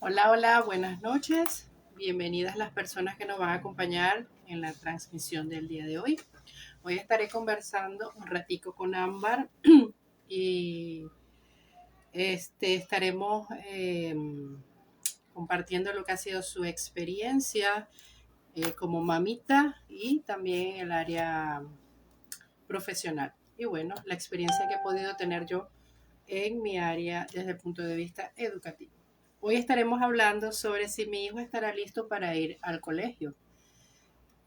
Hola, hola, buenas noches. Bienvenidas las personas que nos van a acompañar en la transmisión del día de hoy. Hoy estaré conversando un ratico con Ámbar y estaremos compartiendo lo que ha sido su experiencia como mamita y también el área profesional. Y bueno, la experiencia que he podido tener yo en mi área desde el punto de vista educativo. Hoy estaremos hablando sobre si mi hijo estará listo para ir al colegio.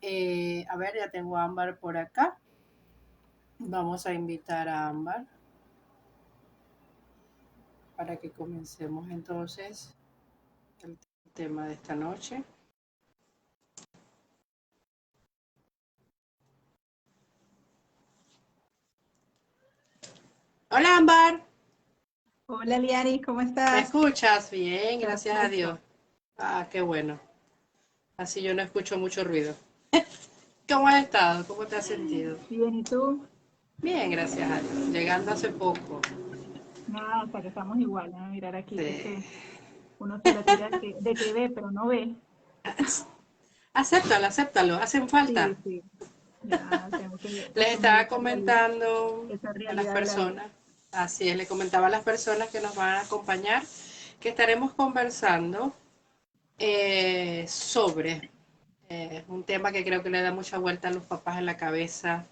A ver, ya tengo a Ámbar por acá. Vamos a invitar a Ámbar para que comencemos entonces el tema de esta noche. Hola Ámbar, Hola Liani, ¿cómo ¿me estás? escuchas? Bien, gracias a Dios. Perfecto. Ah, qué bueno. Así yo no escucho mucho ruido. ¿Cómo has estado? ¿Cómo te has sentido? Bien, ¿y tú? Bien, gracias a Dios. Llegando hace poco. Nada, hasta que estamos igual, ¿no? Mirar aquí, que es Sí. que uno se la tira de que ve, pero no ve. Acéptalo, acéptalo, hacen falta. Sí, sí, ya tengo que Les asumir estaba comentando esa a las realidad de la vida. personas, así es, le comentaba a las personas que nos van a acompañar que estaremos conversando sobre un tema que creo que le da mucha vuelta a los papás en la cabeza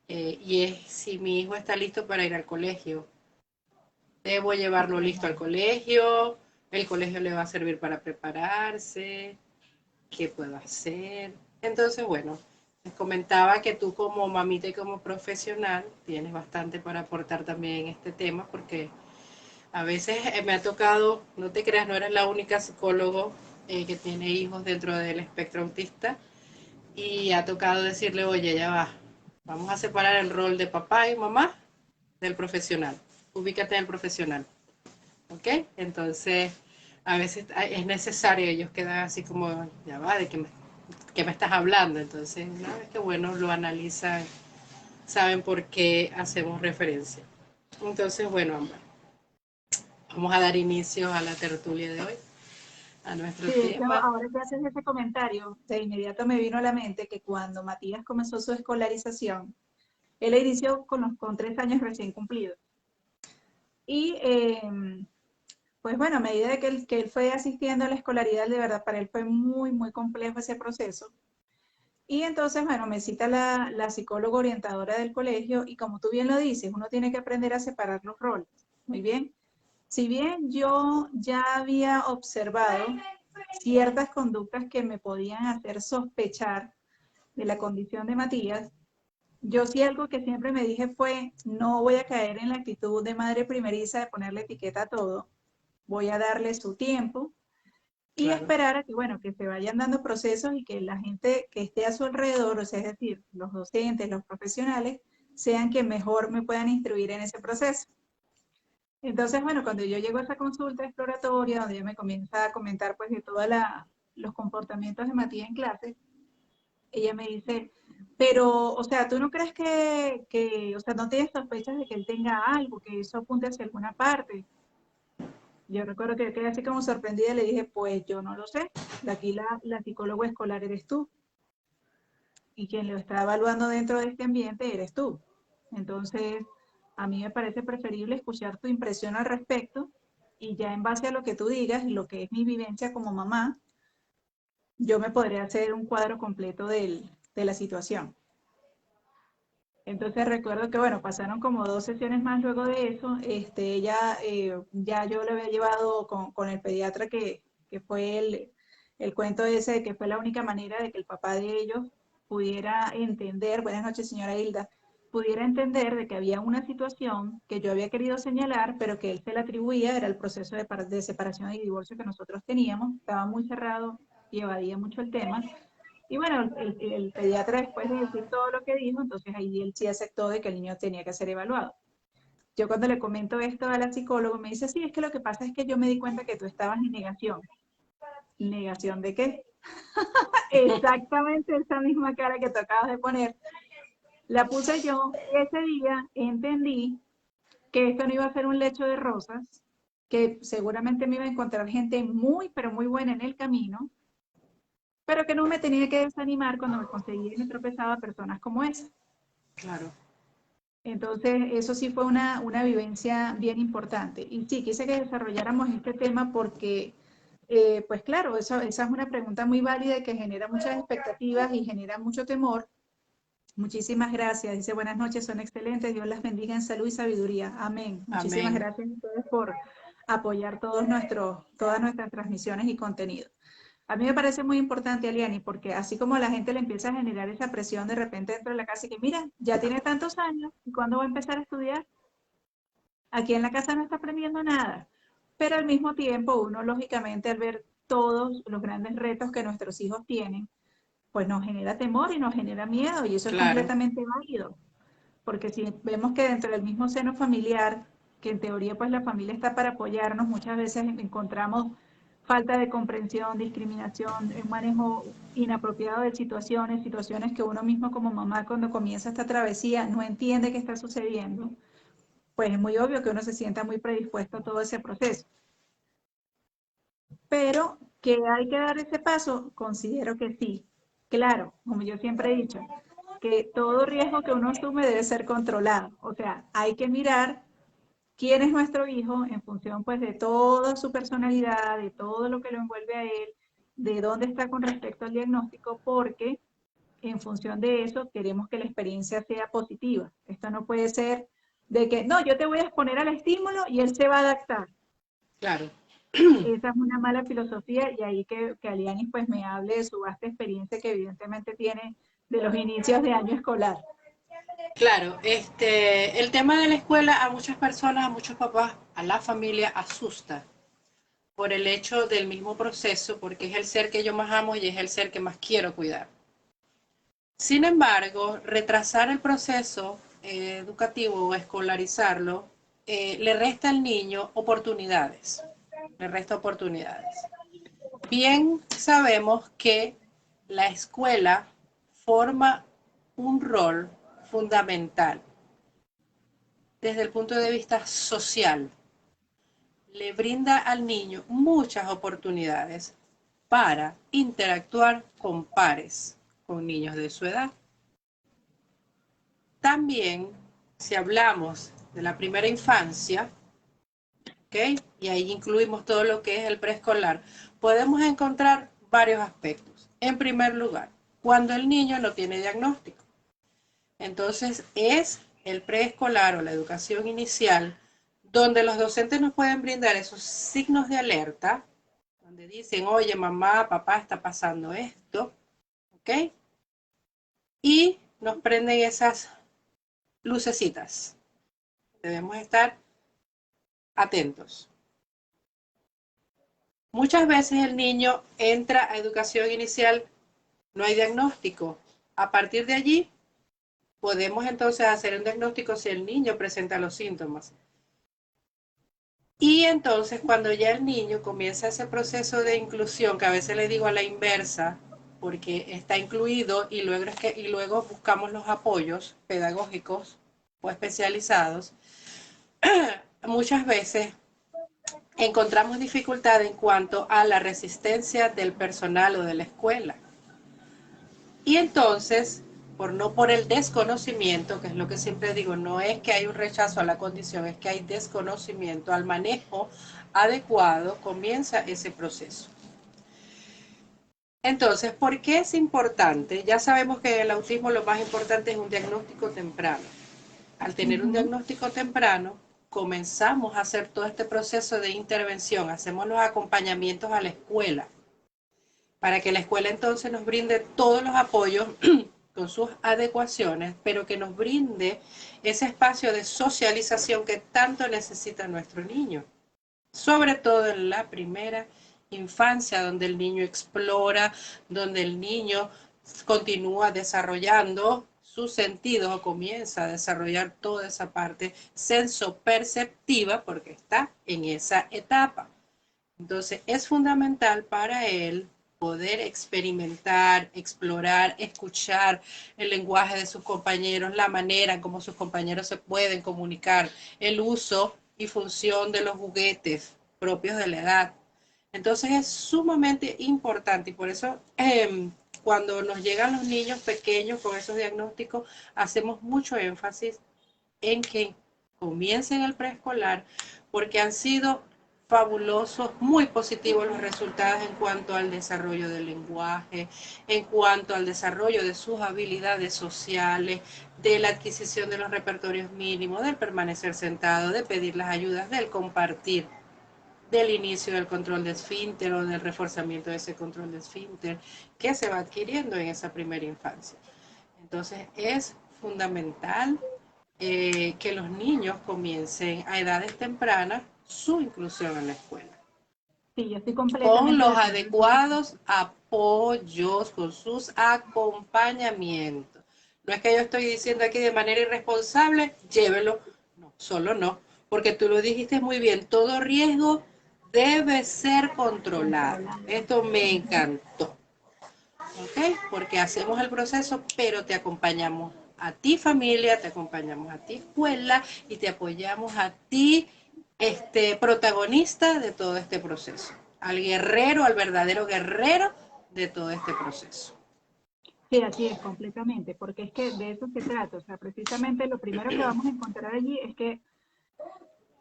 y es si mi hijo está listo para ir al colegio. Debo llevarlo listo al Bueno, colegio, el colegio le va a servir para prepararse, qué puedo hacer. Entonces, bueno, les comentaba que tú como mamita y como profesional tienes bastante para aportar también en este tema porque a veces me ha tocado, no te creas, no eres la única psicólogo que tiene hijos dentro del espectro autista y ha tocado decirle, oye, ya va, vamos a separar el rol de papá y mamá del profesional. Ubícate en el profesional, ¿ok? Entonces, a veces es necesario, ellos quedan así como, ya va, de que me estás hablando. Entonces, una vez que bueno, lo analizan, saben por qué hacemos referencia. Entonces, bueno, Ámbar, vamos a dar inicio a la tertulia de hoy, a nuestro sí, de hecho, tema. ahora que haces ese comentario, de inmediato me vino a la mente que cuando Matías comenzó su escolarización, él la inició con 3 años recién cumplidos. Y pues bueno, a medida de que él fue asistiendo a la escolaridad, de verdad, para él fue muy, muy complejo ese proceso. Y entonces, bueno, me cita la psicóloga orientadora del colegio y como tú bien lo dices, uno tiene que aprender a separar los roles. Muy bien. Si bien yo ya había observado ciertas conductas que me podían hacer sospechar de la condición de Matías, yo sí algo que siempre me dije fue, no voy a caer en la actitud de madre primeriza de ponerle etiqueta a todo, voy a darle su tiempo y Claro, esperar a que, bueno, que se vayan dando procesos y que la gente que esté a su alrededor, o sea, es decir, los docentes, los profesionales, sean quienes mejor me puedan instruir en ese proceso. Entonces, bueno, cuando yo llego a esa consulta exploratoria, donde ella me comienza a comentar pues de todos los comportamientos de Matías en clase, ella me dice, pero, o sea, ¿tú no crees o sea, no tienes sospechas de que él tenga algo, que eso apunte hacia alguna parte? Yo recuerdo que quedé así como sorprendida y le dije, pues yo no lo sé. Aquí la psicóloga escolar eres tú y quien lo está evaluando dentro de este ambiente eres tú. Entonces, a mí me parece preferible escuchar tu impresión al respecto y ya en base a lo que tú digas y lo que es mi vivencia como mamá, yo me podré hacer un cuadro completo de la situación. Entonces recuerdo que, bueno, pasaron como 2 sesiones más luego de eso. Ella, ya yo le había llevado con el pediatra que fue el cuento ese de que fue la única manera de que el papá de ellos pudiera entender, buenas noches señora Hilda, pudiera entender de que había una situación que yo había querido señalar, pero que él se la atribuía, era el proceso de separación y divorcio que nosotros teníamos, estaba muy cerrado y evadía mucho el tema. Y bueno, el pediatra después de decir todo lo que dijo, entonces ahí él sí aceptó de que el niño tenía que ser evaluado. Yo cuando le comento esto a la psicóloga me dice, sí, es que lo que pasa es que yo me di cuenta que tú estabas en negación. ¿Negación de qué? Exactamente esa misma cara que tú acabas de poner. La puse yo y ese día entendí que esto no iba a ser un lecho de rosas, que seguramente me iba a encontrar gente muy, pero muy buena en el camino, pero que no me tenía que desanimar cuando me conseguía y me tropezaba personas como esa. Claro. Entonces, eso sí fue una vivencia bien importante. Y sí, quise que desarrolláramos este tema porque, pues claro, esa es una pregunta muy válida y que genera muchas expectativas y genera mucho temor. Muchísimas gracias. Dice, buenas noches, son excelentes. Dios las bendiga en salud y sabiduría. Amén. Muchísimas Amén. gracias a ustedes por apoyar todas nuestras transmisiones y contenido. A mí me parece muy importante, Aliani, porque así como la gente le empieza a generar esa presión de repente dentro de la casa y que, mira, ya tiene tantos años, ¿y cuándo va a empezar a estudiar? Aquí en la casa no está aprendiendo nada. Pero al mismo tiempo, uno lógicamente al ver todos los grandes retos que nuestros hijos tienen, pues nos genera temor y nos genera miedo, y eso es Claro. completamente válido. Porque si vemos que dentro del mismo seno familiar, que en teoría pues la familia está para apoyarnos, muchas veces encontramos falta de comprensión, discriminación, un manejo inapropiado de situaciones que uno mismo como mamá cuando comienza esta travesía no entiende qué está sucediendo, pues es muy obvio que uno se sienta muy predispuesto a todo ese proceso. Pero que hay que dar ese paso, considero que sí. Claro, como yo siempre he dicho, que todo riesgo que uno asume debe ser controlado. O sea, hay que mirar quién es nuestro hijo en función pues de toda su personalidad, de todo lo que lo envuelve a él, de dónde está con respecto al diagnóstico, porque en función de eso queremos que la experiencia sea positiva. Esto no puede ser de que, no, yo te voy a exponer al estímulo y él se va a adaptar. Claro. Esa es una mala filosofía y ahí que Alianis pues me hable de su vasta experiencia que evidentemente tiene de los inicios de año escolar. Claro, el tema de la escuela a muchas personas, a muchos papás, a la familia asusta por el hecho del mismo proceso, porque es el ser que yo más amo y es el ser que más quiero cuidar. Sin embargo, retrasar el proceso educativo o escolarizarlo le resta al niño oportunidades, le resta oportunidades. Bien sabemos que la escuela forma un rol fundamental desde el punto de vista social. Le brinda al niño muchas oportunidades para interactuar con pares, con niños de su edad. También, si hablamos de la primera infancia, ¿ok? Y ahí incluimos todo lo que es el preescolar, podemos encontrar varios aspectos. En primer lugar, cuando el niño no tiene diagnóstico. Entonces, es el preescolar o la educación inicial donde los docentes nos pueden brindar esos signos de alerta, donde dicen, oye, mamá, papá, está pasando esto, ¿ok? Y nos prenden esas lucecitas. Debemos estar atentos. Muchas veces el niño entra a educación inicial, no hay diagnóstico. A partir de allí, podemos entonces hacer un diagnóstico si el niño presenta los síntomas. Y entonces cuando ya el niño comienza ese proceso de inclusión, que a veces le digo a la inversa, porque está incluido y luego buscamos los apoyos pedagógicos o especializados, muchas veces encontramos dificultad en cuanto a la resistencia del personal o de la escuela. Y entonces, por el desconocimiento, que es lo que siempre digo, no es que hay un rechazo a la condición, es que hay desconocimiento al manejo adecuado, comienza ese proceso. Entonces, ¿por qué es importante? Ya sabemos que en el autismo lo más importante es un diagnóstico temprano. Al tener un diagnóstico temprano, comenzamos a hacer todo este proceso de intervención, hacemos los acompañamientos a la escuela, para que la escuela entonces nos brinde todos los apoyos con sus adecuaciones, pero que nos brinde ese espacio de socialización que tanto necesita nuestro niño, sobre todo en la primera infancia, donde el niño explora, donde el niño continúa desarrollando sus sentidos o comienza a desarrollar toda esa parte sensoperceptiva porque está en esa etapa. Entonces es fundamental para él poder experimentar, explorar, escuchar el lenguaje de sus compañeros, la manera en cómo sus compañeros se pueden comunicar, el uso y función de los juguetes, propios de la edad. Entonces es sumamente importante y por eso cuando nos llegan los niños pequeños con esos diagnósticos, hacemos mucho énfasis en que comiencen el preescolar porque han sido fabulosos, muy positivos los resultados en cuanto al desarrollo del lenguaje, en cuanto al desarrollo de sus habilidades sociales, de la adquisición de los repertorios mínimos, del permanecer sentado, de pedir las ayudas, del compartir, del inicio del control de esfínter o del reforzamiento de ese control de esfínter que se va adquiriendo en esa primera infancia. Entonces es fundamental que los niños comiencen a edades tempranas su inclusión en la escuela. Sí, yo estoy Con completamente de los acuerdo. adecuados apoyos, con sus acompañamientos. No es que yo estoy diciendo aquí de manera irresponsable, llévelo. No, solo no. Porque tú lo dijiste muy bien, todo riesgo debe ser controlado. Esto me encantó. ¿Ok? Porque hacemos el proceso, pero te acompañamos a ti familia, te acompañamos a ti escuela y te apoyamos a ti protagonista de todo este proceso, al guerrero, al verdadero guerrero de todo este proceso. Sí, así es, completamente, porque es que de eso se trata. O sea, precisamente lo primero que vamos a encontrar allí es que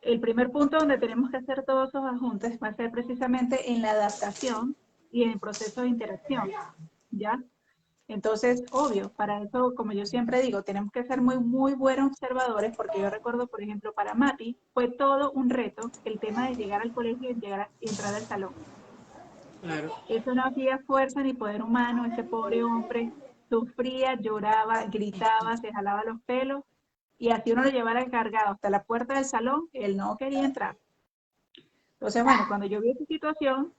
el primer punto donde tenemos que hacer todos esos ajustes va a ser precisamente en la adaptación y en el proceso de interacción, ¿ya? Entonces, obvio, para eso, como yo siempre digo, tenemos que ser muy, muy buenos observadores, porque yo recuerdo, por ejemplo, para Mati, fue todo un reto el tema de llegar al colegio y entrar al salón. Claro. Eso no hacía fuerza ni poder humano, ese pobre hombre sufría, lloraba, gritaba, se jalaba los pelos, y así uno lo llevara cargado hasta la puerta del salón, él no quería entrar. Entonces, bueno, cuando yo vi esa situación,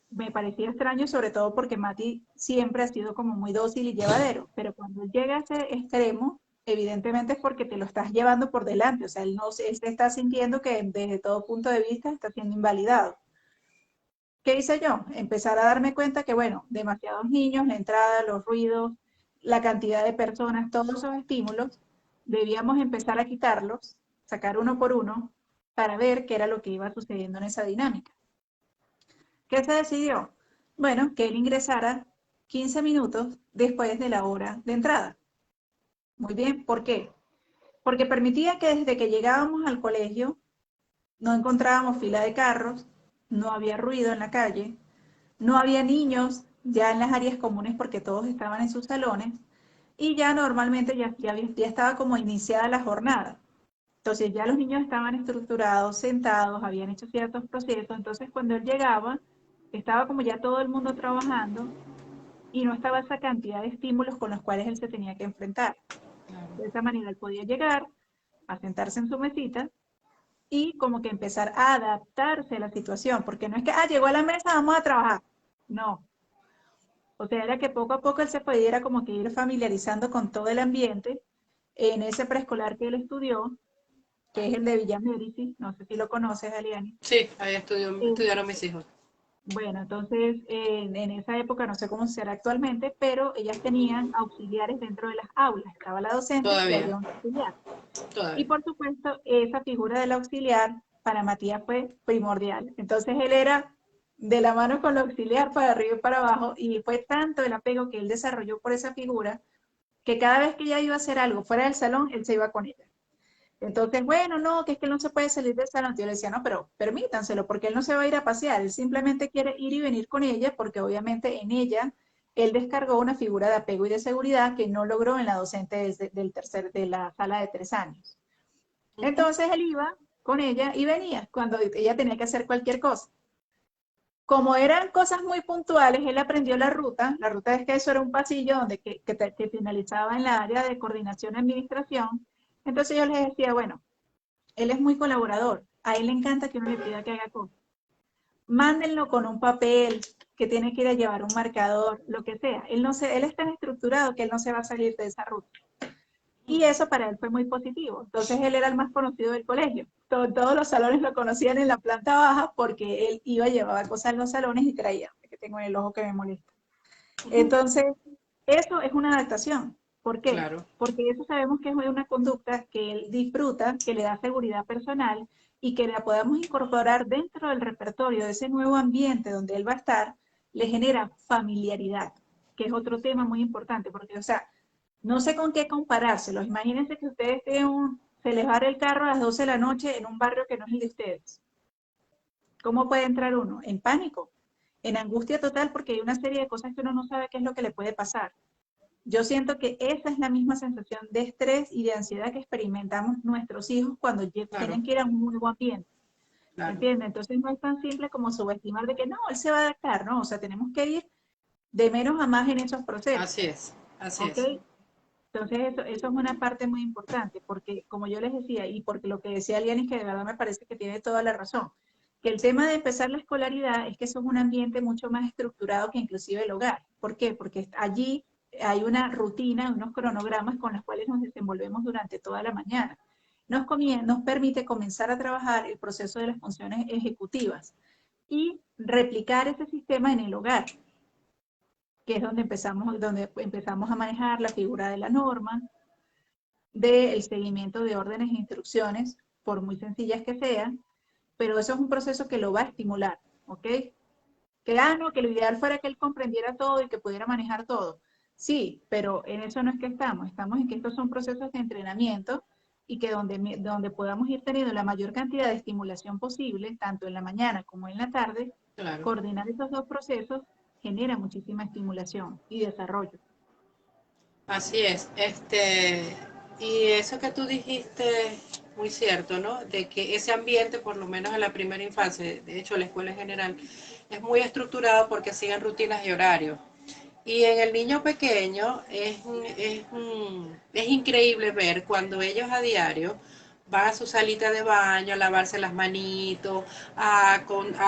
me parecía extraño, sobre todo porque Mati siempre ha sido como muy dócil y llevadero, pero cuando llega a ese extremo, evidentemente es porque te lo estás llevando por delante, o sea, él se está sintiendo que desde todo punto de vista está siendo invalidado. ¿Qué hice yo? Empezar a darme cuenta que, bueno, demasiados niños, la entrada, los ruidos, la cantidad de personas, todos esos estímulos, debíamos empezar a quitarlos, sacar uno por uno, para ver qué era lo que iba sucediendo en esa dinámica. ¿Qué se decidió? Bueno, que él ingresara 15 minutos después de la hora de entrada. Muy bien, ¿por qué? Porque permitía que desde que llegábamos al colegio no encontrábamos fila de carros, no había ruido en la calle, no había niños ya en las áreas comunes porque todos estaban en sus salones y ya normalmente ya estaba como iniciada la jornada. Entonces ya los niños estaban estructurados, sentados, habían hecho ciertos procesos, entonces cuando él llegaba, estaba como ya todo el mundo trabajando y no estaba esa cantidad de estímulos con los cuales él se tenía que enfrentar. De esa manera él podía llegar a sentarse en su mesita y como que empezar a adaptarse a la situación, porque no es que, llegó a la mesa, vamos a trabajar. No. O sea, era que poco a poco él se pudiera como que ir familiarizando con todo el ambiente en ese preescolar que él estudió, que es el de Villa Médici, no sé si lo conoces, Aliani. Sí, ahí Eh, estudiaron mis hijos. bueno, entonces en esa época, no sé cómo será actualmente, pero ellas tenían auxiliares dentro de las aulas. Estaba la docente y Todavía, había un auxiliar. Y todavía. por supuesto, esa figura del auxiliar para Matías fue primordial. Entonces él era de la mano con el auxiliar para arriba y para abajo, y fue tanto el apego que él desarrolló por esa figura que cada vez que ella iba a hacer algo fuera del salón, él se iba con ella. Entonces, bueno, no, que es que él no se puede salir del salón. Yo le decía, no, pero permítanselo, porque él no se va a ir a pasear, él simplemente quiere ir y venir con ella, porque obviamente en ella él descargó una figura de apego y de seguridad que no logró en la docente de la sala de 3 años. Uh -huh. Entonces él iba con ella y venía cuando ella tenía que hacer cualquier cosa. Como eran cosas muy puntuales, él aprendió la ruta es que eso era un pasillo donde que finalizaba en la área de coordinación y administración. Entonces yo les decía, bueno, él es muy colaborador, a él le encanta que uno le pida que haga cosas. Mándenlo con un papel, que tiene que ir a llevar un marcador, lo que sea. Él es tan estructurado que él no se va a salir de esa ruta. Y eso para él fue muy positivo. Entonces él era el más conocido del colegio. Todos los salones lo conocían en la planta baja porque él iba, llevaba cosas en los salones y traía, que tengo en el ojo que me molesta. Entonces, eso es una adaptación. ¿Por qué? Claro. Porque eso sabemos que es una conducta que él disfruta, que le da seguridad personal y que la podamos incorporar dentro del repertorio de ese nuevo ambiente donde él va a estar, le genera familiaridad, que es otro tema muy importante, porque, o sea, no sé con qué comparárselos. Imagínense que ustedes se les va el carro a las 12 de la noche en un barrio que no es el de ustedes. ¿Cómo puede entrar uno? En pánico, en angustia total, porque hay una serie de cosas que uno no sabe qué es lo que le puede pasar. Yo siento que esa es la misma sensación de estrés y de ansiedad que experimentamos nuestros hijos cuando Claro, tienen que ir a un nuevo ambiente. claro. ¿Entiendes? Entonces no es tan simple como subestimar de que no, él se va a adaptar, ¿no? O sea, tenemos que ir de menos a más en esos procesos, Así es, así ¿ok? es. Entonces eso es una parte muy importante, porque como yo les decía, y porque lo que decía Lianis, que de verdad me parece que tiene toda la razón, que el tema de empezar la escolaridad es que eso es un ambiente mucho más estructurado que inclusive el hogar. ¿Por qué? Porque allí hay una rutina, unos cronogramas con los cuales nos desenvolvemos durante toda la mañana. Nos permite comenzar a trabajar el proceso de las funciones ejecutivas y replicar ese sistema en el hogar, que es donde empezamos a manejar la figura de la norma, del seguimiento de órdenes e instrucciones, por muy sencillas que sean, pero eso es un proceso que lo va a estimular, ¿ok? Que, no, que lo ideal fuera que él comprendiera todo y que pudiera manejar todo. Sí, pero en eso no es que estamos en que estos son procesos de entrenamiento y que donde podamos ir teniendo la mayor cantidad de estimulación posible, tanto en la mañana como en la tarde, Claro. coordinar esos dos procesos genera muchísima estimulación y desarrollo. Así es, y eso que tú dijiste, muy cierto, ¿no? De que ese ambiente, por lo menos en la primera infancia, de hecho la escuela en general, es muy estructurado porque siguen rutinas y horarios. Y en el niño pequeño es increíble ver cuando ellos a diario van a su salita de baño, a lavarse las manitos, a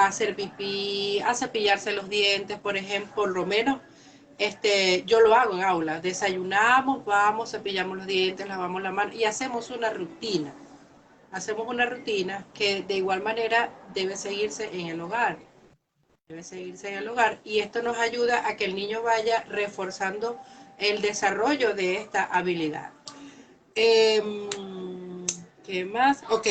hacer pipí, a cepillarse los dientes, por ejemplo, por lo menos yo lo hago en aula. Desayunamos, vamos, cepillamos los dientes, lavamos la mano y hacemos una rutina. Hacemos una rutina que de igual manera debe seguirse en el hogar. Debe seguirse en el hogar. Y esto nos ayuda a que el niño vaya reforzando el desarrollo de esta habilidad. Eh, ¿Qué más? Ok.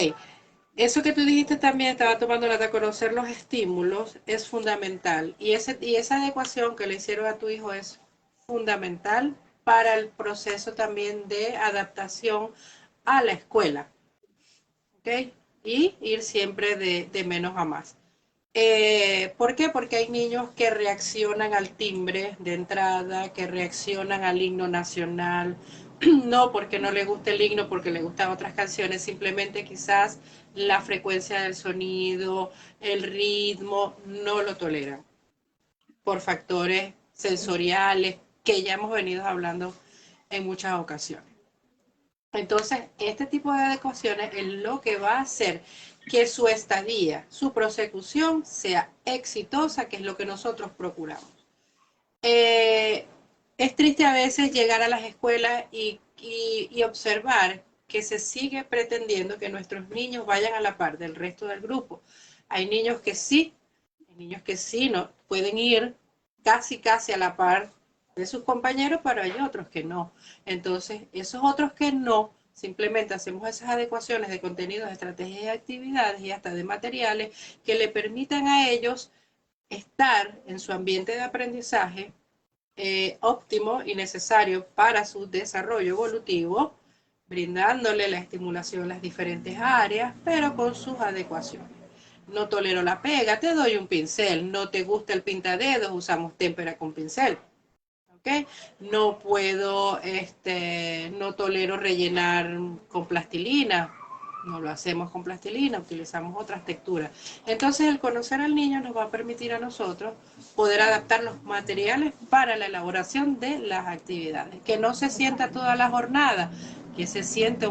Eso que tú dijiste también, estaba tomando nota, conocer los estímulos es fundamental. Y esa adecuación que le hicieron a tu hijo es fundamental para el proceso también de adaptación a la escuela. ¿Ok? Y ir siempre de menos a más. ¿Por qué? Porque hay niños que reaccionan al timbre de entrada, que reaccionan al himno nacional, no porque no le guste el himno, porque le gustan otras canciones, simplemente quizás la frecuencia del sonido, el ritmo, no lo toleran por factores sensoriales que ya hemos venido hablando en muchas ocasiones. Entonces, este tipo de adecuaciones es lo que va a hacer que su estadía, su prosecución sea exitosa, que es lo que nosotros procuramos. Eh, es triste a veces llegar a las escuelas y observar que se sigue pretendiendo que nuestros niños vayan a la par del resto del grupo. Hay niños que sí no, pueden ir casi a la par de sus compañeros, pero hay otros que no. Entonces, esos otros que no, simplemente hacemos esas adecuaciones de contenidos, estrategias y actividades y hasta de materiales que le permitan a ellos estar en su ambiente de aprendizaje óptimo y necesario para su desarrollo evolutivo, brindándole la estimulación en las diferentes áreas, pero con sus adecuaciones. No tolero la pega, te doy un pincel. No te gusta el pintadedos, usamos témpera con pincel. ¿Okay? No puedo, no tolero rellenar con plastilina, no lo hacemos con plastilina, utilizamos otras texturas. Entonces, el conocer al niño nos va a permitir a nosotros poder adaptar los materiales para la elaboración de las actividades. Que no se sienta toda la jornada, que se siente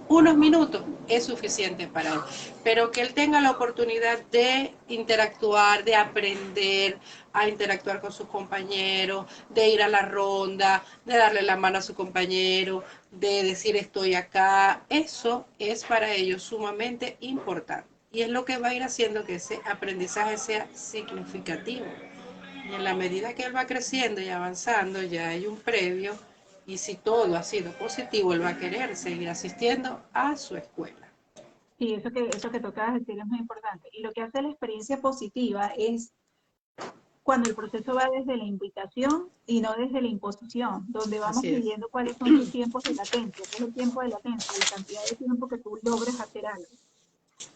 unos minutos es suficiente para él, pero que él tenga la oportunidad de interactuar, de aprender a interactuar con sus compañeros, de ir a la ronda, de darle la mano a su compañero, de decir estoy acá, eso es para ellos sumamente importante y es lo que va a ir haciendo que ese aprendizaje sea significativo. Y en la medida que él va creciendo y avanzando, ya hay un previo, y si todo ha sido positivo, él va a querer seguir asistiendo a su escuela. Sí, eso que tocabas decir es muy importante. Y lo que hace la experiencia positiva es cuando el proceso va desde la invitación y no desde la imposición, donde vamos Así es. midiendo cuáles son tus tiempos de latencia. ¿Qué es el tiempo de latencia? La cantidad de tiempo que tú logres hacer algo.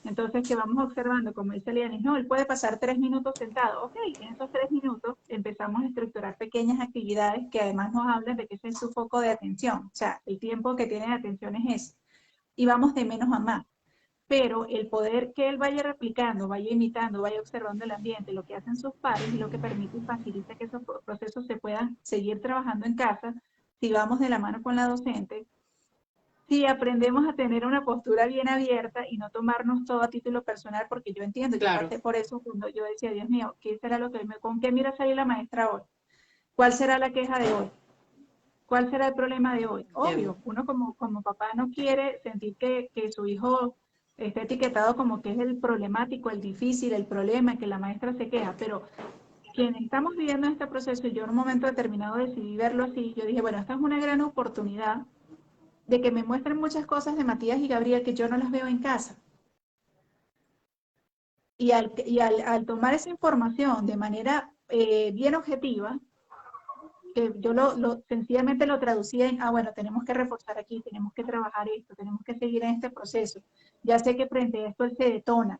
Entonces, que vamos observando, como dice Lianis, no, él puede pasar 3 minutos sentado. Ok, en esos 3 minutos empezamos a estructurar pequeñas actividades que además nos hablan de que ese es su foco de atención. O sea, el tiempo que tiene de atención es ese. Y vamos de menos a más. Pero el poder que él vaya replicando, vaya imitando, vaya observando el ambiente, lo que hacen sus pares, es lo que permite y facilita que esos procesos se puedan seguir trabajando en casa, si vamos de la mano con la docente, si aprendemos a tener una postura bien abierta y no tomarnos todo a título personal, porque yo entiendo, yo Claro, pasé por eso cuando yo decía, Dios mío, ¿qué será lo que con qué mira salir la maestra hoy? ¿Cuál será la queja de hoy? ¿Cuál será el problema de hoy? entiendo. Obvio, uno como papá no quiere sentir que su hijo esté etiquetado como que es el problemático, el difícil, el problema, que la maestra se queja, pero quienes estamos viviendo este proceso, y yo en un momento determinado decidí verlo así, yo dije, bueno, esta es una gran oportunidad de que me muestren muchas cosas de Matías y Gabriel que yo no las veo en casa. Al tomar esa información de manera bien objetiva, que yo sencillamente lo traducía en, bueno, tenemos que reforzar aquí, tenemos que trabajar esto, tenemos que seguir en este proceso. Ya sé que frente a esto él se detona.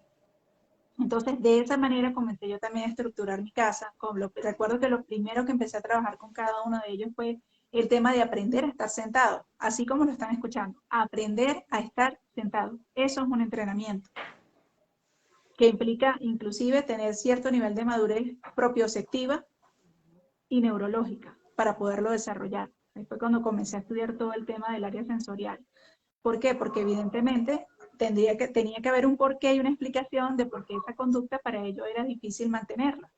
Entonces, de esa manera comencé yo también a estructurar mi casa. Recuerdo que lo primero que empecé a trabajar con cada uno de ellos fue el tema de aprender a estar sentado, así como lo están escuchando, aprender a estar sentado. Eso es un entrenamiento que implica inclusive tener cierto nivel de madurez propioceptiva y neurológica para poderlo desarrollar. Ahí fue cuando comencé a estudiar todo el tema del área sensorial. ¿Por qué? Porque evidentemente tenía que haber un porqué y una explicación de por qué esa conducta para ello era difícil mantenerla.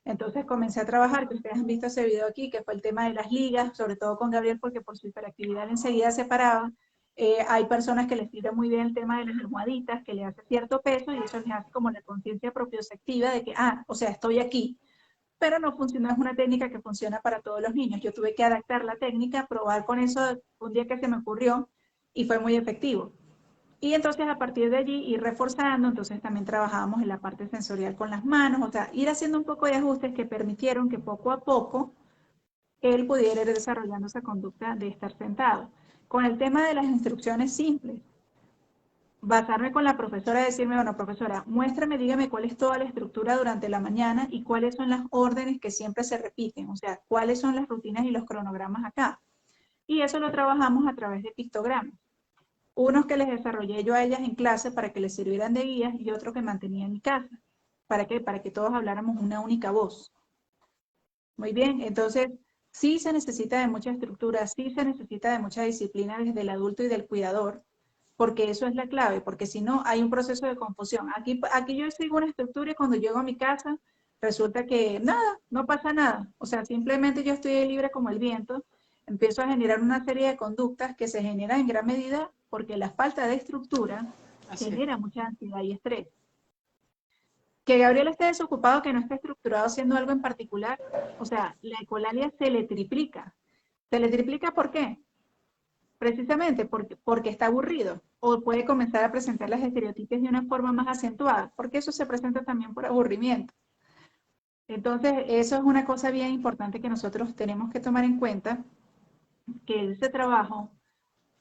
Entonces comencé a trabajar, que ustedes han visto ese video aquí, que fue el tema de las ligas, sobre todo con Gabriel, porque por su hiperactividad enseguida se paraba. Hay personas que les sirve muy bien el tema de las almohaditas, que le hace cierto peso y eso les hace como la conciencia propioceptiva de que, o sea, estoy aquí, pero no funciona, es una técnica que funciona para todos los niños. Yo tuve que adaptar la técnica, probar con eso un día que se me ocurrió y fue muy efectivo. Y entonces a partir de allí ir reforzando, entonces también trabajábamos en la parte sensorial con las manos, o sea, ir haciendo un poco de ajustes que permitieron que poco a poco él pudiera ir desarrollando esa conducta de estar sentado. Con el tema de las instrucciones simples, basarme con la profesora, decirme, bueno, profesora, muéstrame, dígame cuál es toda la estructura durante la mañana y cuáles son las órdenes que siempre se repiten, o sea, cuáles son las rutinas y los cronogramas acá. Y eso lo trabajamos a través de pictogramas. Unos que les desarrollé yo a ellas en clase para que les sirvieran de guías y otro que mantenía en mi casa. ¿Para qué? Para que todos habláramos una única voz. Muy bien, entonces sí se necesita de mucha estructura, sí se necesita de mucha disciplina desde el adulto y del cuidador, porque eso es la clave, porque si no hay un proceso de confusión. Aquí yo sigo una estructura y cuando llego a mi casa resulta que nada, no pasa nada. O sea, simplemente yo estoy libre como el viento, empiezo a generar una serie de conductas que se generan en gran medida porque la falta de estructura Así es. genera mucha ansiedad y estrés. Que Gabriel esté desocupado, que no esté estructurado haciendo algo en particular, o sea, la ecolalia se le triplica. ¿Se le triplica por qué? Precisamente porque está aburrido o puede comenzar a presentar las estereotipos de una forma más acentuada, porque eso se presenta también por aburrimiento. Entonces, eso es una cosa bien importante que nosotros tenemos que tomar en cuenta, que ese trabajo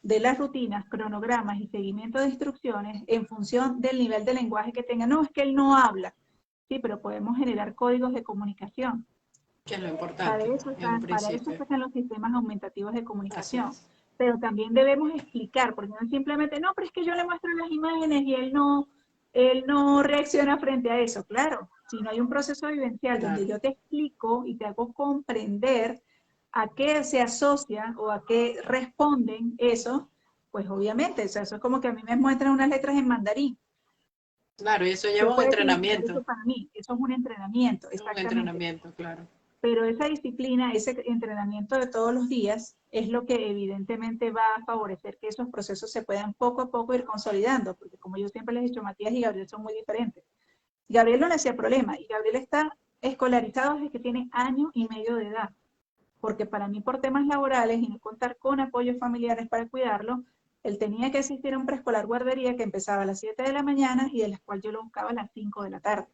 de las rutinas, cronogramas y seguimiento de instrucciones en función del nivel de lenguaje que tenga. No, es que él no habla, sí, pero podemos generar códigos de comunicación. Que es lo importante en un Para eso principio. están los sistemas aumentativos de Así comunicación. es. Pero también debemos explicar, porque no simplemente, no, pero es que yo le muestro las imágenes y él no reacciona frente a eso. Claro, si no hay un proceso vivencial donde Claro. yo te explico y te hago comprender a qué se asocia o a qué responden eso, pues obviamente, o sea, eso es como que a mí me muestran unas letras en mandarín. Claro, y eso ¿Qué lleva un puede significar eso entrenamiento. para mí? Eso es un entrenamiento, Es un exactamente. entrenamiento, claro. Pero esa disciplina, ese entrenamiento de todos los días es lo que evidentemente va a favorecer que esos procesos se puedan poco a poco ir consolidando, porque como yo siempre les he dicho, Matías y Gabriel son muy diferentes. Gabriel no le hacía problema y Gabriel está escolarizado desde que tiene 1 año y medio de edad, porque para mí por temas laborales y no contar con apoyos familiares para cuidarlo, Él tenía que asistir a un preescolar guardería que empezaba a las 7 de la mañana y de las cuales yo lo buscaba a las 5 de la tarde.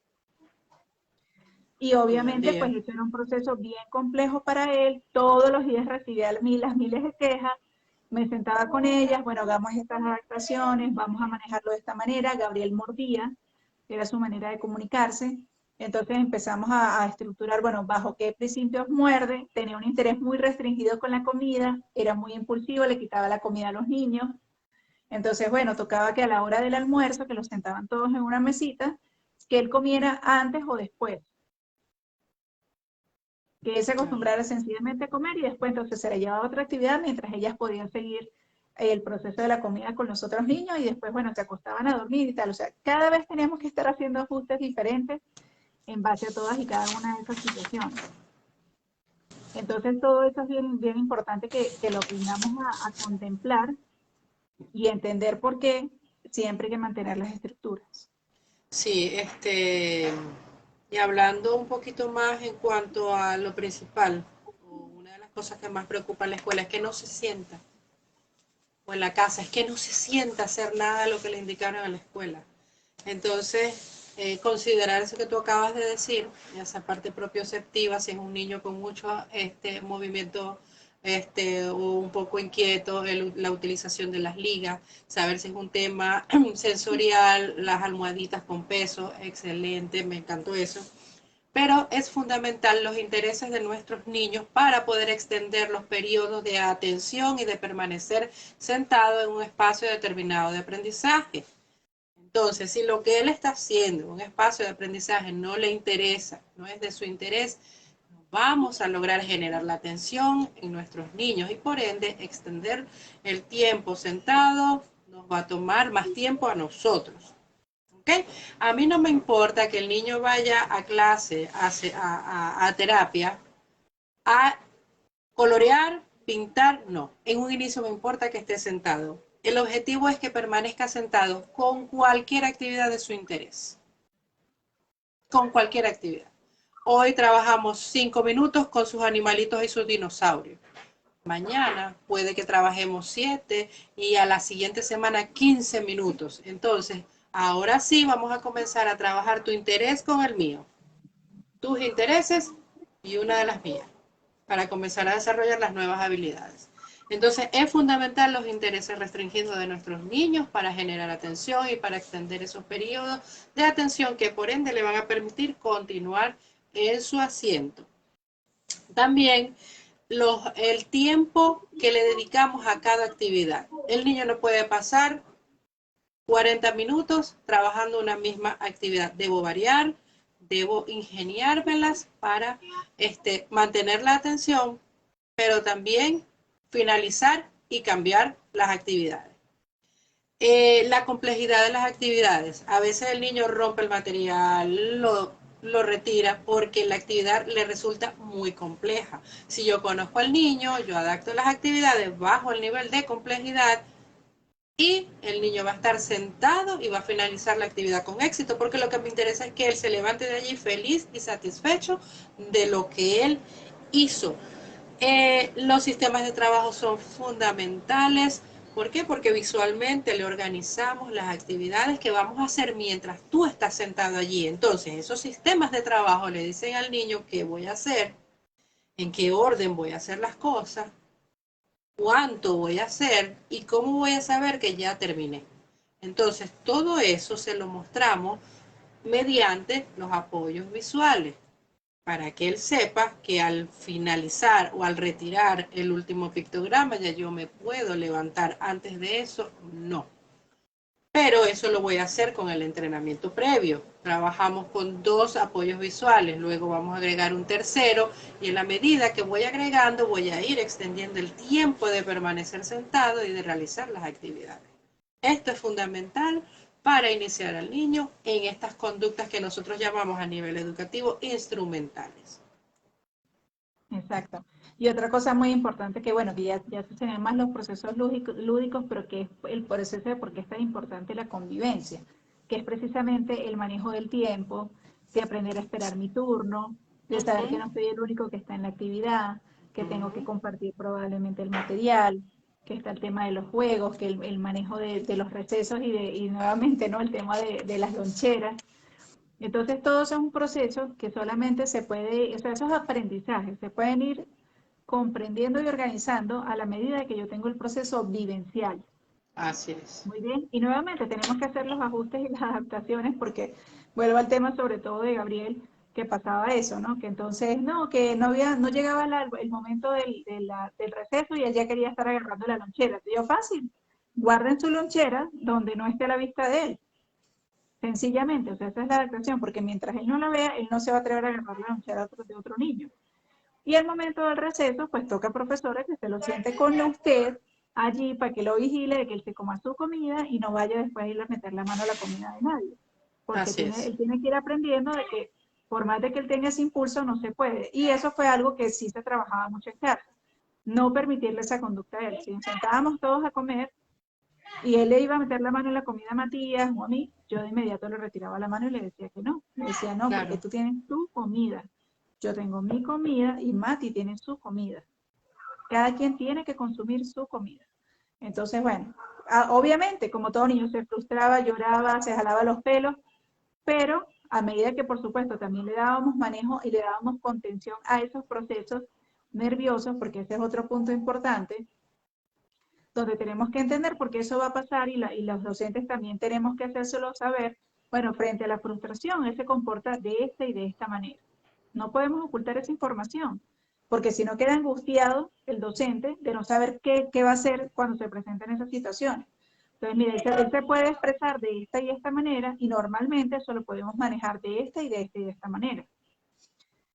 Y todo el obviamente, pues día. eso era un proceso bien complejo para él. Todos los días recibía las miles de quejas. Me sentaba con ellas, bueno, hagamos estas adaptaciones, vamos a manejarlo de esta manera. Gabriel mordía, era su manera de comunicarse. Entonces empezamos a estructurar, bueno, bajo qué principios muerde. Tenía un interés muy restringido con la comida, era muy impulsivo, le quitaba la comida a los niños. Entonces, bueno, tocaba que a la hora del almuerzo, que los sentaban todos en una mesita, que él comiera antes o después, que él se Claro. acostumbrara sencillamente a comer y después entonces se le llevaba a otra actividad mientras ellas podían seguir el proceso de la comida con los otros niños y después, bueno, se acostaban a dormir y tal. O sea, cada vez teníamos que estar haciendo ajustes diferentes en base a todas y cada una de esas situaciones. Entonces, todo eso es bien, bien importante que lo aprendamos a contemplar y entender por qué siempre hay que mantener las estructuras. Sí, y hablando un poquito más en cuanto a lo principal, una de las cosas que más preocupa en la escuela es que no se sienta, o en la casa, es que no se sienta hacer nada de lo que le indicaron en la escuela. Entonces, considerar eso que tú acabas de decir, esa parte propioceptiva, si es un niño con mucho movimiento o un poco inquieto, la utilización de las ligas, saber si es un tema sensorial, las almohaditas con peso, excelente, me encantó eso. Pero es fundamental los intereses de nuestros niños para poder extender los periodos de atención y de permanecer sentado en un espacio determinado de aprendizaje. Entonces, si lo que él está haciendo en un espacio de aprendizaje no le interesa, no es de su interés, vamos a lograr generar la atención en nuestros niños y por ende extender el tiempo sentado nos va a tomar más tiempo a nosotros. ¿Okay? A mí no me importa que el niño vaya a clase, a terapia, a colorear, pintar, no. En un inicio me importa que esté sentado. El objetivo es que permanezca sentado con cualquier actividad de su interés. Con cualquier actividad. Hoy trabajamos 5 minutos con sus animalitos y sus dinosaurios. Mañana puede que trabajemos 7 y a la siguiente semana 15 minutos. Entonces, ahora sí vamos a comenzar a trabajar tu interés con el mío, tus intereses y una de las mías, para comenzar a desarrollar las nuevas habilidades. Entonces, es fundamental los intereses restringidos de nuestros niños para generar atención y para extender esos periodos de atención que por ende le van a permitir continuar en su asiento. También el tiempo que le dedicamos a cada actividad. El niño no puede pasar 40 minutos trabajando una misma actividad. Debo variar, debo ingeniármelas para mantener la atención, pero también finalizar y cambiar las actividades. La complejidad de las actividades. A veces el niño rompe el material, lo retira porque la actividad le resulta muy compleja. Si yo conozco al niño, yo adapto las actividades bajo el nivel de complejidad y el niño va a estar sentado y va a finalizar la actividad con éxito, porque lo que me interesa es que él se levante de allí feliz y satisfecho de lo que él hizo. Los sistemas de trabajo son fundamentales. ¿Por qué? Porque visualmente le organizamos las actividades que vamos a hacer mientras tú estás sentado allí. Entonces, esos sistemas de trabajo le dicen al niño qué voy a hacer, en qué orden voy a hacer las cosas, cuánto voy a hacer y cómo voy a saber que ya terminé. Entonces, todo eso se lo mostramos mediante los apoyos visuales, para que él sepa que al finalizar o al retirar el último pictograma ya yo me puedo levantar. Antes de eso, no. Pero eso lo voy a hacer con el entrenamiento previo. Trabajamos con 2 apoyos visuales, luego vamos a agregar un tercero y en la medida que voy agregando voy a ir extendiendo el tiempo de permanecer sentado y de realizar las actividades. Esto es fundamental para iniciar al niño en estas conductas que nosotros llamamos a nivel educativo instrumentales. Exacto. Y otra cosa muy importante que, bueno, que ya se ven más los procesos lúdicos, pero que es el proceso de por qué es tan importante la convivencia, que es precisamente el manejo del tiempo, de aprender a esperar mi turno, de saber que Ujú, no soy el único que está en la actividad, que tengo que ujú. compartir probablemente el material, que está el tema de los juegos, que el manejo de los recesos y nuevamente, ¿no? El tema de las loncheras. Entonces, todo eso es un proceso que solamente se puede, o sea, esos aprendizajes se pueden ir comprendiendo y organizando a la medida de que yo tengo el proceso vivencial. Así es. Muy bien, y nuevamente tenemos que hacer los ajustes y las adaptaciones porque vuelvo al tema sobre todo de Gabriel, que pasaba eso, ¿no? Que entonces, no, que no había, no llegaba el momento del receso y él ya quería estar agarrando la lonchera. Entonces, yo, fácil, guarden su lonchera donde no esté a la vista de él. Sencillamente, o sea, esa es la adaptación, porque mientras él no la vea, él no se va a atrever a agarrar la lonchera de otro niño. Y al momento del receso, pues toca, profesora, que se lo siente con usted allí para que lo vigile, de que él se coma su comida y no vaya después a ir a meter la mano a la comida de nadie. Porque Así es. él tiene que ir aprendiendo de que por más de que él tenga ese impulso, no se puede. Y eso fue algo que sí se trabajaba mucho en casa. No permitirle esa conducta a él. Si nos sentábamos todos a comer y él le iba a meter la mano en la comida a Matías o a mí, yo de inmediato le retiraba la mano y le decía que no. Le decía, no, porque Claro. tú tienes tu comida. Yo tengo mi comida y Mati tiene su comida. Cada quien tiene que consumir su comida. Entonces, bueno, obviamente, como todo niño se frustraba, lloraba, se jalaba los pelos, pero a medida que, por supuesto, también le dábamos manejo y le dábamos contención a esos procesos nerviosos, porque ese es otro punto importante, donde tenemos que entender por qué eso va a pasar y los docentes también tenemos que hacérselo saber, bueno, frente a la frustración, él se comporta de esta y de esta manera. No podemos ocultar esa información, porque si no queda angustiado el docente de no saber qué va a hacer cuando se presenten esas situaciones. Entonces, mire, él se puede expresar de esta y esta manera y normalmente eso lo podemos manejar de esta y de esta y de esta manera.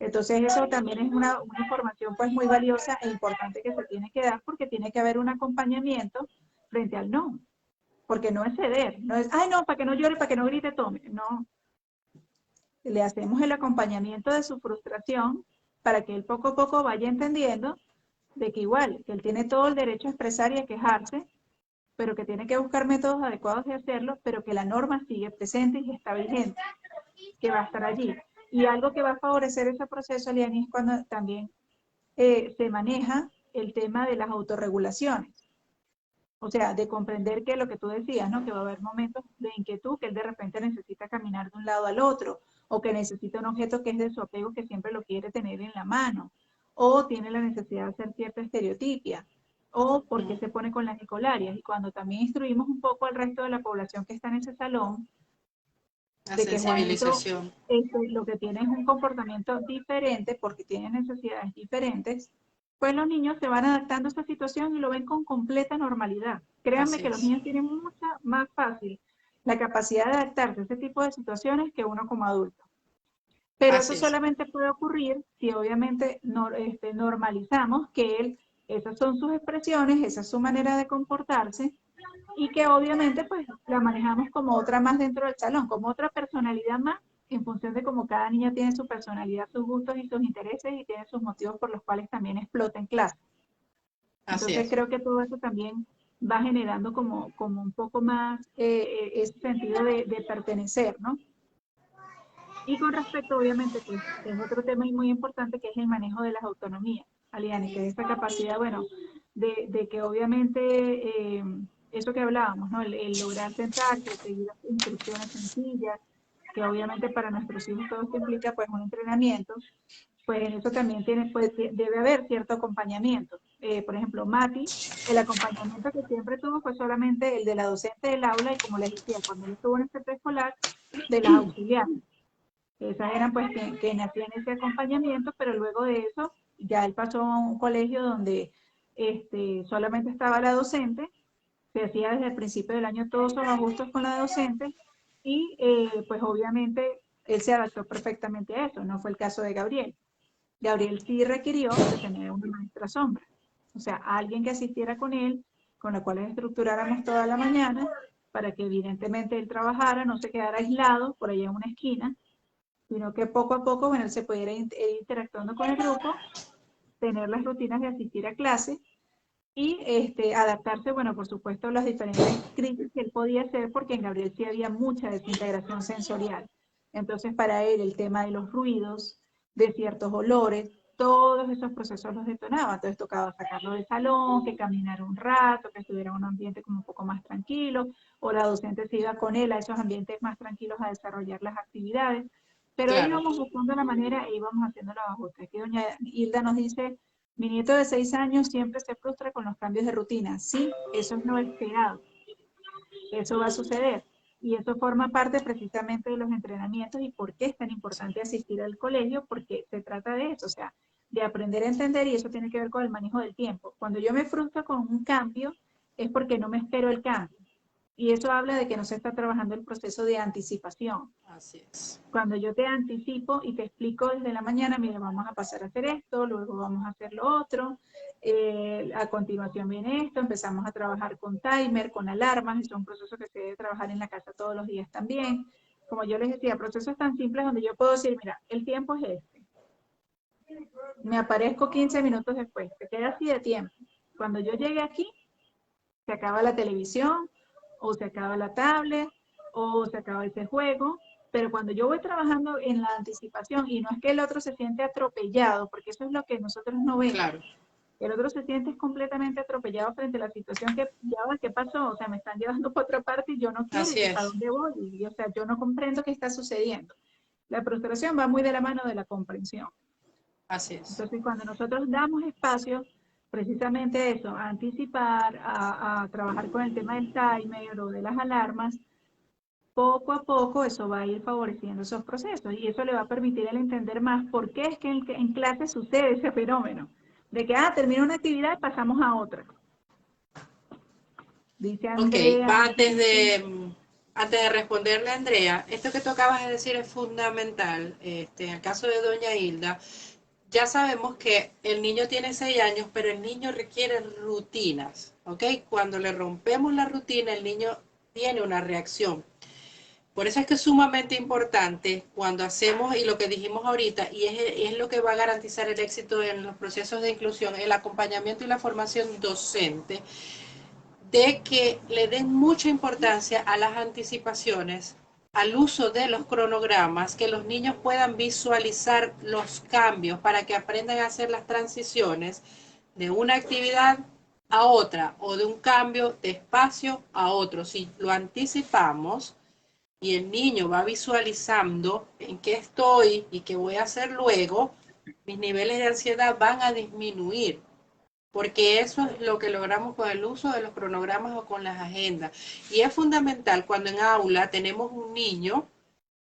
Entonces, eso también es una información pues muy valiosa e importante que se tiene que dar porque tiene que haber un acompañamiento frente al no. Porque no es ceder, no es, ay no, para que no llore, para que no grite, tome. No, le hacemos el acompañamiento de su frustración para que él poco a poco vaya entendiendo de que igual, que él tiene todo el derecho a expresar y a quejarse, pero que tiene que buscar métodos adecuados de hacerlo, pero que la norma sigue presente y está vigente, que va a estar allí. Y algo que va a favorecer ese proceso, Liani, es cuando también se maneja el tema de las autorregulaciones. O sea, de comprender que lo que tú decías, ¿no? Que va a haber momentos de inquietud, que él de repente necesita caminar de un lado al otro, o que necesita un objeto que es de su apego, que siempre lo quiere tener en la mano, o tiene la necesidad de hacer cierta estereotipia, o porque se pone con las ecolarias. Y cuando también instruimos un poco al resto de la población que está en ese salón, La de que Juanito sensibilización. lo que tiene es un comportamiento diferente porque tiene necesidades diferentes, pues los niños se van adaptando a esta situación y lo ven con completa normalidad. Créanme Así que los es. niños tienen mucha más fácil la capacidad de adaptarse a este tipo de situaciones que uno como adulto. Pero eso Así es. solamente puede ocurrir si obviamente normalizamos que esas son sus expresiones, esa es su manera de comportarse y que obviamente pues la manejamos como otra más dentro del salón, como otra personalidad más, en función de cómo cada niña tiene su personalidad, sus gustos y sus intereses y tiene sus motivos por los cuales también explota en clase. Así Entonces es. creo que todo eso también va generando como un poco más ese sentido de pertenecer, ¿no? Y con respecto, obviamente, pues es otro tema muy importante que es el manejo de las autonomías, Aliane, que es esta capacidad, bueno, de que obviamente eso que hablábamos, ¿no? El lograr sentarse, seguir las instrucciones sencillas, que obviamente para nuestros hijos todo esto implica pues un entrenamiento, pues en eso también debe haber cierto acompañamiento. Por ejemplo, Mati, el acompañamiento que siempre tuvo fue solamente el de la docente del aula y como les decía, cuando él estuvo en este preescolar, de las auxiliares. Esas eran pues que hacían ese acompañamiento, pero luego de eso ya él pasó a un colegio donde solamente estaba la docente, se hacía desde el principio del año todos los ajustes con la docente y pues obviamente él se adaptó perfectamente a eso, no fue el caso de Gabriel. Gabriel sí requirió de tener una maestra sombra, o sea, alguien que asistiera con él, con la cual estructuráramos toda la mañana, para que evidentemente él trabajara, no se quedara aislado por allá en una esquina, sino que poco a poco, bueno, él se pudiera ir interactuando con el grupo, tener las rutinas de asistir a clase y adaptarse, bueno, por supuesto, a las diferentes crisis que él podía hacer, porque en Gabriel sí había mucha desintegración sensorial. Entonces, para él, el tema de los ruidos, de ciertos olores, todos esos procesos los detonaba. Entonces tocaba sacarlo del salón, que caminara un rato, que estuviera en un ambiente como un poco más tranquilo, o la docente se iba con él a esos ambientes más tranquilos a desarrollar las actividades. Pero ahí claro, íbamos buscando la manera e íbamos haciendo los ajustes. Aquí doña Hilda nos dice, mi nieto de 6 años siempre se frustra con los cambios de rutina. Sí, eso es lo esperado. Eso va a suceder. Y eso forma parte precisamente de los entrenamientos y por qué es tan importante asistir al colegio, porque se trata de eso, o sea, de aprender a entender y eso tiene que ver con el manejo del tiempo. Cuando yo me frustro con un cambio es porque no me espero el cambio. Y eso habla de que no se está trabajando el proceso de anticipación. así es. Cuando yo te anticipo y te explico desde la mañana, mira, vamos a pasar a hacer esto, luego vamos a hacer lo otro, a continuación viene esto, empezamos a trabajar con timer, con alarmas, es un proceso que se debe trabajar en la casa todos los días también. Como yo les decía, procesos tan simples donde yo puedo decir, mira, el tiempo es este. Me aparezco 15 minutos después, te queda así de tiempo. Cuando yo llegue aquí, se acaba la televisión, o se acaba la tablet, o se acaba ese juego, pero cuando yo voy trabajando en la anticipación, y no es que el otro se siente atropellado, porque eso es lo que nosotros no vemos, Claro, el otro se siente completamente atropellado frente a la situación que, ya va, ¿qué pasó? O sea, me están llevando por otra parte y yo no quiero, así ¿y para es, dónde voy? Y, o sea, yo no comprendo qué está sucediendo. La frustración va muy de la mano de la comprensión. así es. Entonces, cuando nosotros damos espacio, precisamente eso, a anticipar, a trabajar con el tema del timer o de las alarmas, poco a poco eso va a ir favoreciendo esos procesos y eso le va a permitir el entender más por qué es que en clase sucede ese fenómeno. De que, termina una actividad y pasamos a otra. Dice Ok, Andrea, va nos dice, antes de responderle a Andrea, esto que tú acabas de decir es fundamental. En el caso de doña Hilda, ya sabemos que el niño tiene 6 años, pero el niño requiere rutinas, ¿ok? Cuando le rompemos la rutina, el niño tiene una reacción. Por eso es que es sumamente importante cuando hacemos, y lo que dijimos ahorita, y es lo que va a garantizar el éxito en los procesos de inclusión, el acompañamiento y la formación docente, de que le den mucha importancia a las anticipaciones, al uso de los cronogramas, que los niños puedan visualizar los cambios para que aprendan a hacer las transiciones de una actividad a otra o de un cambio de espacio a otro. Si lo anticipamos y el niño va visualizando en qué estoy y qué voy a hacer luego, mis niveles de ansiedad van a disminuir porque eso es lo que logramos con el uso de los cronogramas o con las agendas. Y es fundamental cuando en aula tenemos un niño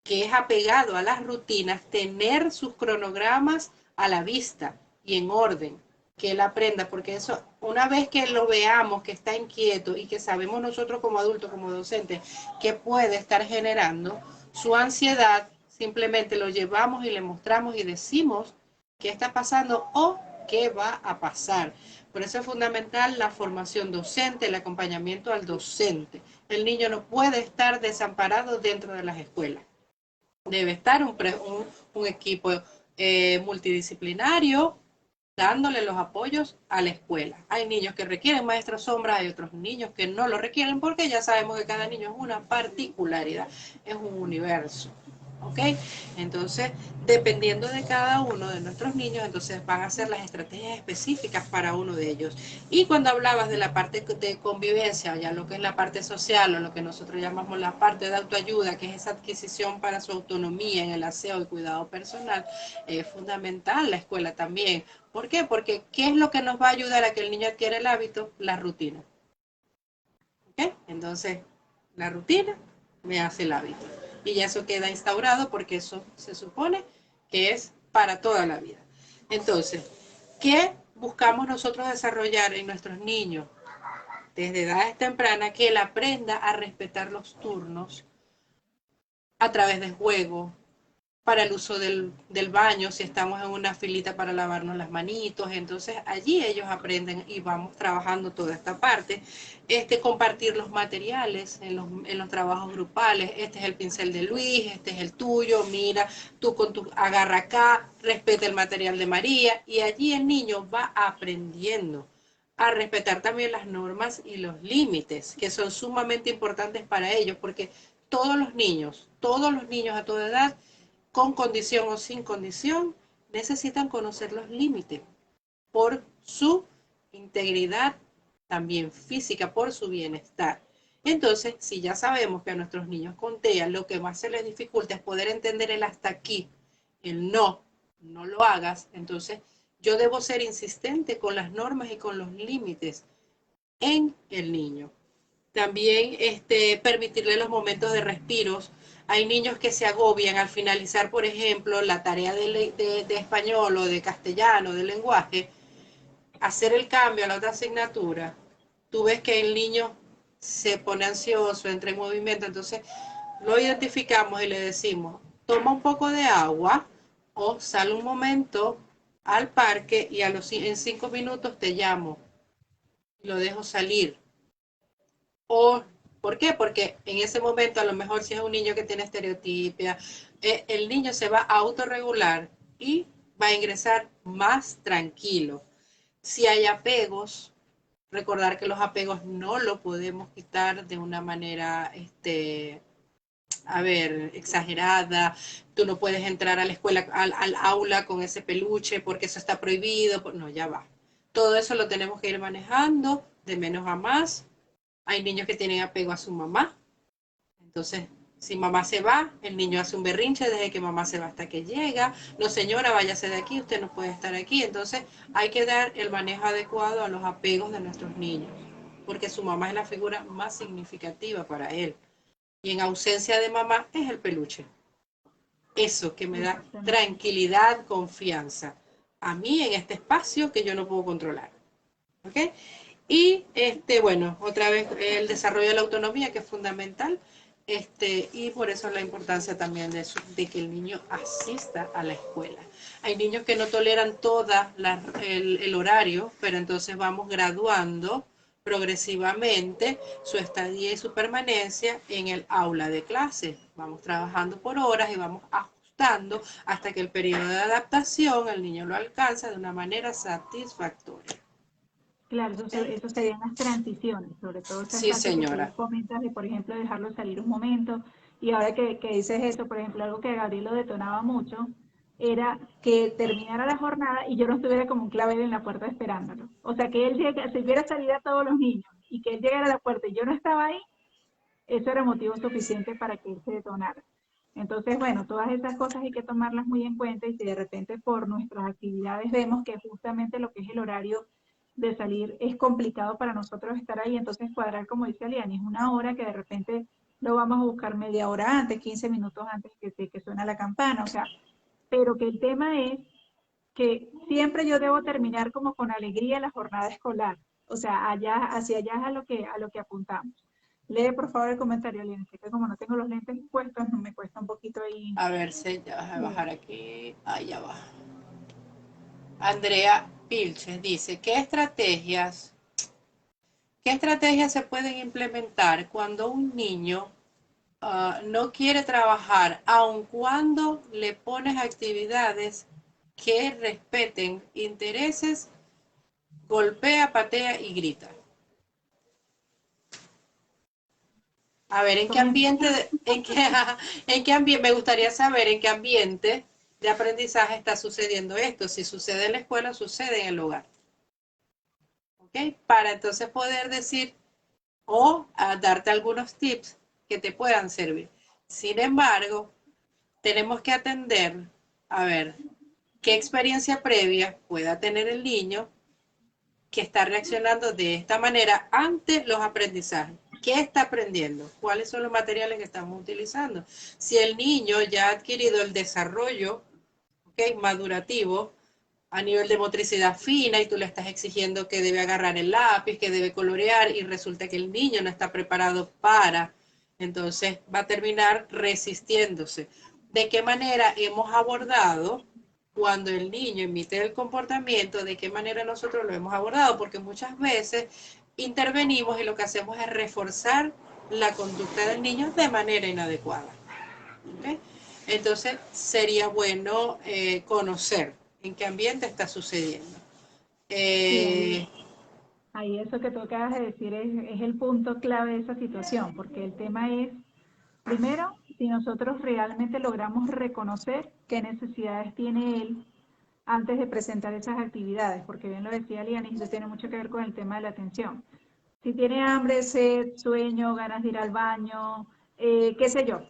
que es apegado a las rutinas, tener sus cronogramas a la vista y en orden, que él aprenda, porque eso, una vez que lo veamos, que está inquieto y que sabemos nosotros como adultos, como docentes, que puede estar generando su ansiedad, simplemente lo llevamos y le mostramos y decimos qué está pasando o qué va a pasar. Por eso es fundamental la formación docente, el acompañamiento al docente. El niño no puede estar desamparado dentro de las escuelas. Debe estar un equipo multidisciplinario dándole los apoyos a la escuela. Hay niños que requieren maestros sombra, hay otros niños que no lo requieren porque ya sabemos que cada niño es una particularidad, es un universo. ¿Ok? Entonces, dependiendo de cada uno de nuestros niños, entonces van a ser las estrategias específicas para uno de ellos. Y cuando hablabas de la parte de convivencia, ya lo que es la parte social o lo que nosotros llamamos la parte de autoayuda, que es esa adquisición para su autonomía en el aseo y cuidado personal, es fundamental la escuela también. ¿Por qué? Porque ¿qué es lo que nos va a ayudar a que el niño adquiera el hábito? La rutina. ¿Ok? Entonces, la rutina me hace el hábito. Y ya eso queda instaurado porque eso se supone que es para toda la vida. Entonces, ¿qué buscamos nosotros desarrollar en nuestros niños desde edades tempranas? Que él aprenda a respetar los turnos a través de juego, para el uso del baño, si estamos en una filita para lavarnos las manitos, entonces allí ellos aprenden y vamos trabajando toda esta parte. Compartir los materiales en los trabajos grupales, este es el pincel de Luis, este es el tuyo, mira, tú con tu agarra acá, respeta el material de María, y allí el niño va aprendiendo a respetar también las normas y los límites, que son sumamente importantes para ellos, porque todos los niños a toda edad, con condición o sin condición, necesitan conocer los límites por su integridad también física, por su bienestar. Entonces, si ya sabemos que a nuestros niños con TEA lo que más se les dificulta es poder entender el hasta aquí, el no, no lo hagas, entonces yo debo ser insistente con las normas y con los límites en el niño. También permitirle los momentos de respiros. Hay niños que se agobian al finalizar, por ejemplo, la tarea de español o de castellano, de lenguaje, hacer el cambio a la otra asignatura. Tú ves que el niño se pone ansioso, entra en movimiento, entonces lo identificamos y le decimos, toma un poco de agua o sale un momento al parque y en 5 minutos te llamo y lo dejo salir. O, ¿por qué? Porque en ese momento, a lo mejor si es un niño que tiene estereotipia, el niño se va a autorregular y va a ingresar más tranquilo. Si hay apegos, recordar que los apegos no lo podemos quitar de una manera, exagerada. Tú no puedes entrar a la escuela, al aula con ese peluche porque eso está prohibido. No, ya va. Todo eso lo tenemos que ir manejando de menos a más. Hay niños que tienen apego a su mamá. Entonces, si mamá se va, el niño hace un berrinche desde que mamá se va hasta que llega. No, señora, váyase de aquí, usted no puede estar aquí. Entonces, hay que dar el manejo adecuado a los apegos de nuestros niños, porque su mamá es la figura más significativa para él. Y en ausencia de mamá es el peluche. Eso que me da tranquilidad, confianza. A mí en este espacio que yo no puedo controlar. ¿Ok? Y bueno, otra vez el desarrollo de la autonomía, que es fundamental, y por eso la importancia también de que el niño asista a la escuela. Hay niños que no toleran el horario, pero entonces vamos graduando progresivamente su estadía y su permanencia en el aula de clase. Vamos trabajando por horas y vamos ajustando hasta que el periodo de adaptación el niño lo alcanza de una manera satisfactoria. Claro, eso serían las transiciones, sobre todo esa Sí, fase que tú señora. comentas de, por ejemplo, dejarlo salir un momento. Y ahora que dices eso, por ejemplo, algo que Gabriel lo detonaba mucho, era que terminara la jornada y yo no estuviera como un clavel en la puerta esperándolo. O sea, que él llegue, si hubiera salido a todos los niños y que él llegara a la puerta y yo no estaba ahí, eso era motivo suficiente para que él se detonara. Entonces, bueno, todas esas cosas hay que tomarlas muy en cuenta y si de repente por nuestras actividades vemos que justamente lo que es el horario de salir es complicado para nosotros estar ahí, entonces cuadrar, como dice Aliani, es una hora que de repente lo vamos a buscar media hora antes, 15 minutos antes que suena la campana, o sea, pero que el tema es que siempre yo debo terminar como con alegría la jornada escolar, o sea, hacia allá es a lo que apuntamos. Lee por favor el comentario, Aliani, que como no tengo los lentes puestos, no me cuesta un poquito ahí. A ver, ya vas a bajar aquí. Ahí ya va. Andrea Pilches dice, qué estrategias se pueden implementar cuando un niño no quiere trabajar, aun cuando le pones actividades que respeten intereses, golpea, patea y grita? A ver, me gustaría saber en qué ambiente de aprendizaje está sucediendo esto. Si sucede en la escuela, sucede en el hogar. ¿Ok? Para entonces poder decir o darte algunos tips que te puedan servir. Sin embargo, tenemos que atender, a ver, qué experiencia previa pueda tener el niño que está reaccionando de esta manera ante los aprendizajes. ¿Qué está aprendiendo? ¿Cuáles son los materiales que estamos utilizando? Si el niño ya ha adquirido el desarrollo, ¿okay?, madurativo a nivel de motricidad fina y tú le estás exigiendo que debe agarrar el lápiz, que debe colorear y resulta que el niño no está preparado para, entonces va a terminar resistiéndose. ¿De qué manera hemos abordado cuando el niño emite el comportamiento? ¿De qué manera nosotros lo hemos abordado? Porque muchas veces intervenimos y lo que hacemos es reforzar la conducta del niño de manera inadecuada. ¿Okay? Entonces sería bueno conocer en qué ambiente está sucediendo. Sí, ahí eso que tú acabas de decir es el punto clave de esa situación, porque el tema es, primero, si nosotros realmente logramos reconocer qué necesidades tiene él, antes de presentar esas actividades, porque bien lo decía Lianis, eso tiene mucho que ver con el tema de la atención. Si tiene hambre, sed, sueño, ganas de ir al baño, qué sé yo,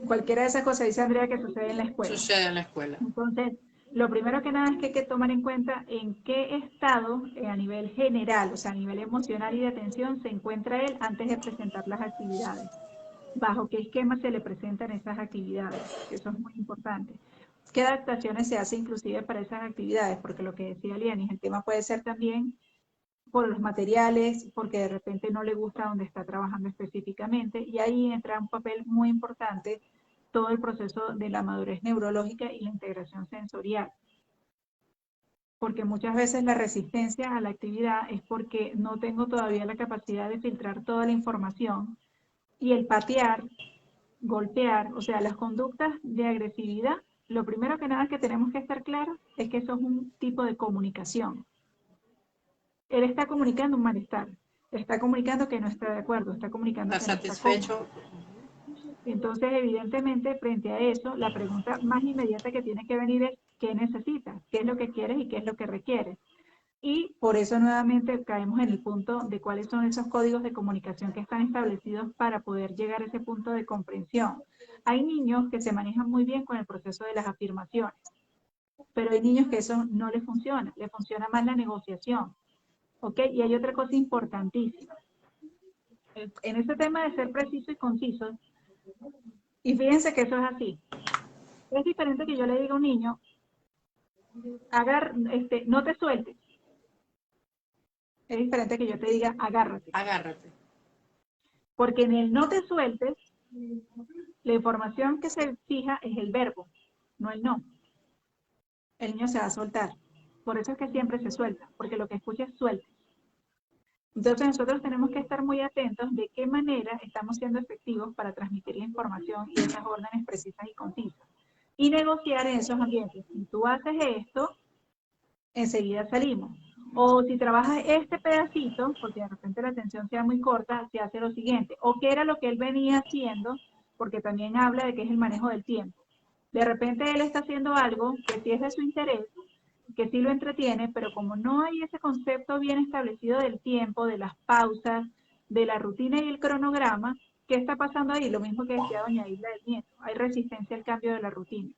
cualquiera de esas cosas, dice Andrea, que sucede en la escuela. Sucede en la escuela. Entonces, lo primero que nada es que hay que tomar en cuenta en qué estado a nivel general, o sea, a nivel emocional y de atención, se encuentra él antes de presentar las actividades. Bajo qué esquema se le presentan esas actividades, que eso es muy importante. ¿Qué adaptaciones se hace inclusive para esas actividades? Porque lo que decía Lianis, el tema puede ser también por los materiales, porque de repente no le gusta donde está trabajando específicamente, y ahí entra un papel muy importante todo el proceso de la madurez neurológica y la integración sensorial. Porque muchas veces la resistencia a la actividad es porque no tengo todavía la capacidad de filtrar toda la información y el patear, golpear, o sea, las conductas de agresividad, lo primero que nada que tenemos que estar claros es que eso es un tipo de comunicación. Él está comunicando un malestar, está comunicando que no está de acuerdo, está comunicando ¿Está que no está cómodo. satisfecho? Entonces, evidentemente, frente a eso, la pregunta más inmediata que tiene que venir es, ¿qué necesitas? ¿Qué es lo que quieres y qué es lo que requieres? Y por eso nuevamente caemos en el punto de cuáles son esos códigos de comunicación que están establecidos para poder llegar a ese punto de comprensión. Hay niños que se manejan muy bien con el proceso de las afirmaciones, pero hay niños que eso no les funciona más la negociación. ¿Ok? Y hay otra cosa importantísima. En este tema de ser preciso y conciso, y fíjense que eso es así. Es diferente que yo le diga a un niño, no te sueltes. Es diferente que yo te diga, agárrate. Agárrate. Porque en el no te sueltes, la información que se fija es el verbo, no el no. El niño se va a soltar. Por eso es que siempre se suelta, porque lo que escucha es suelta. Entonces nosotros tenemos que estar muy atentos de qué manera estamos siendo efectivos para transmitir la información y esas órdenes precisas y concisas. Y negociar en esos ambientes. Si tú haces esto, enseguida salimos. O si trabajas este pedacito, porque de repente la atención sea muy corta, se hace lo siguiente. O qué era lo que él venía haciendo, porque también habla de que es el manejo del tiempo. De repente él está haciendo algo que sí es de su interés, que sí lo entretiene, pero como no hay ese concepto bien establecido del tiempo, de las pausas, de la rutina y el cronograma, ¿qué está pasando ahí? Lo mismo que decía doña Isla del Nieto, hay resistencia al cambio de la rutina.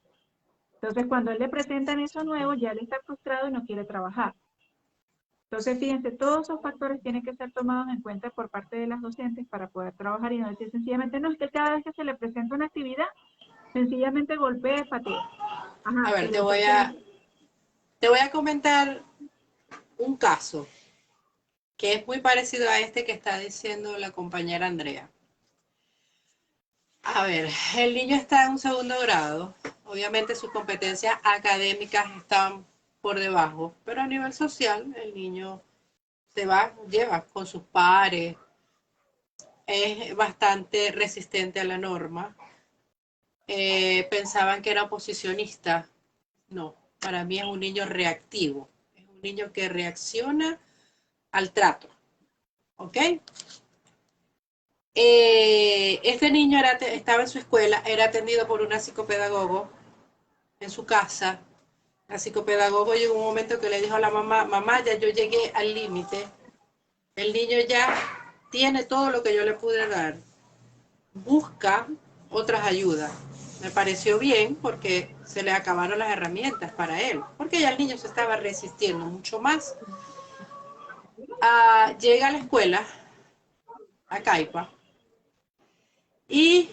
Entonces, cuando él le presentan eso nuevo, ya él está frustrado y no quiere trabajar. Entonces, fíjense, todos esos factores tienen que ser tomados en cuenta por parte de las docentes para poder trabajar y no decir sencillamente, no, es que cada vez que se le presenta una actividad, sencillamente golpea y patea. A Ajá, ver, pero ¿qué tiene? te voy a comentar un caso que es muy parecido a este que está diciendo la compañera Andrea. A ver, el niño está en un segundo grado. Obviamente sus competencias académicas están por debajo, pero a nivel social el niño lleva con sus pares, es bastante resistente a la norma. Pensaban que era oposicionista. No, para mí es un niño reactivo. Es un niño que reacciona al trato. ¿Ok? Este niño estaba en su escuela, era atendido por una psicopedagogo en su casa. La psicopedagogo llegó un momento que le dijo a la mamá, mamá, ya yo llegué al límite. El niño ya tiene todo lo que yo le pude dar. Busca otras ayudas. Me pareció bien porque se le acabaron las herramientas para él, porque ya el niño se estaba resistiendo mucho más. Llega a la escuela, a Caipa, y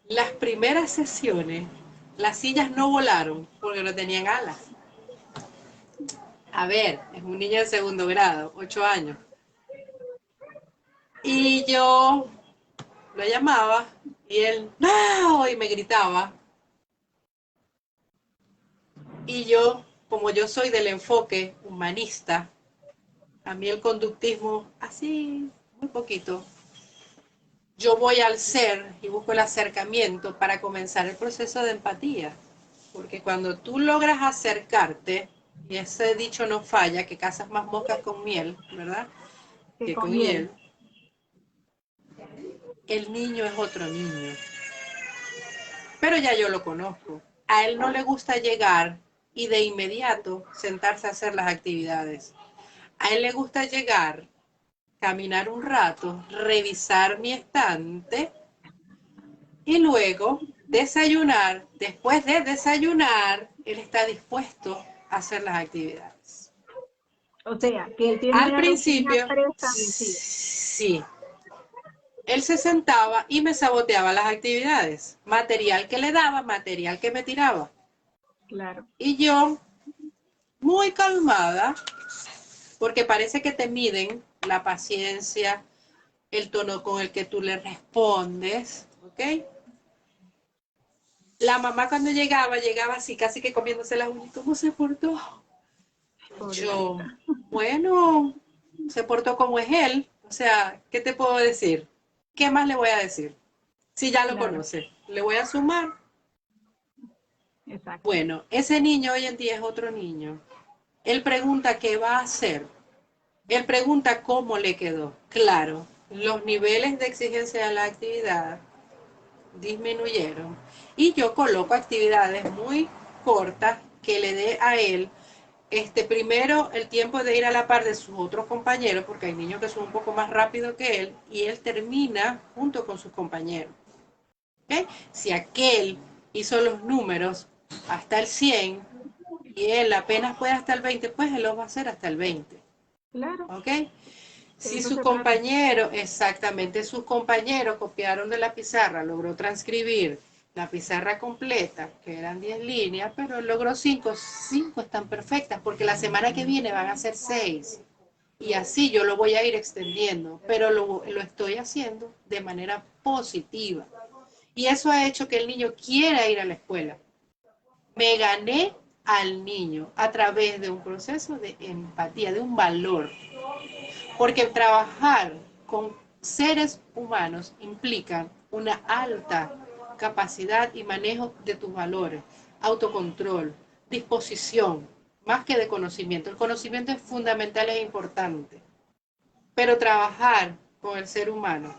las primeras sesiones, las sillas no volaron porque no tenían alas. A ver, es un niño de segundo grado, 8 años. Y yo lo llamaba y él, ¡no! Y me gritaba. Y yo, como yo soy del enfoque humanista, a mí el conductismo, así, muy poquito, yo voy al ser y busco el acercamiento para comenzar el proceso de empatía. Porque cuando tú logras acercarte, y ese dicho no falla, que cazas más moscas con miel, ¿verdad? Que Que con con miel. hiel, el niño es otro niño. Pero ya yo lo conozco. A él no le gusta llegar y de inmediato sentarse a hacer las actividades. A él le gusta llegar, caminar un rato, revisar mi estante y luego desayunar. Después de desayunar, él está dispuesto a hacer las actividades. O sea, que él tiene Al una rutina principio, preestablecida. sí, él se sentaba y me saboteaba las actividades. Material que le daba, material que me tiraba. Claro. Y yo, muy calmada, porque parece que te miden la paciencia, el tono con el que tú le respondes, ¿ok? La mamá cuando llegaba así, casi que comiéndose las uñas. ¿Cómo se portó? Yo, Pobrecita. bueno, se portó como es él. O sea, ¿qué te puedo decir? ¿Qué más le voy a decir? Si ya lo Claro, conoce. Le voy a sumar. exacto. Bueno, ese niño hoy en día es otro niño. Él pregunta qué va a hacer. Él pregunta cómo le quedó. Claro, los niveles de exigencia de la actividad disminuyeron. Y yo coloco actividades muy cortas que le dé a él primero el tiempo de ir a la par de sus otros compañeros, porque hay niños que son un poco más rápidos que él, y él termina junto con sus compañeros. ¿Okay? Si aquel hizo los números hasta el 100 y él apenas puede hasta el 20, pues él lo va a hacer hasta el 20. Claro, ¿Ok? de Si eso su se trata. compañero, exactamente, sus compañeros copiaron de la pizarra, logró transcribir la pizarra completa, que eran 10 líneas, pero él logró 5, 5 están perfectas, porque la semana que viene van a ser 6. Y así yo lo voy a ir extendiendo, pero lo estoy haciendo de manera positiva. Y eso ha hecho que el niño quiera ir a la escuela. Me gané al niño a través de un proceso de empatía, de un valor. Porque trabajar con seres humanos implica una alta capacidad y manejo de tus valores, autocontrol, disposición, más que de conocimiento. El conocimiento es fundamental e importante, pero trabajar con el ser humano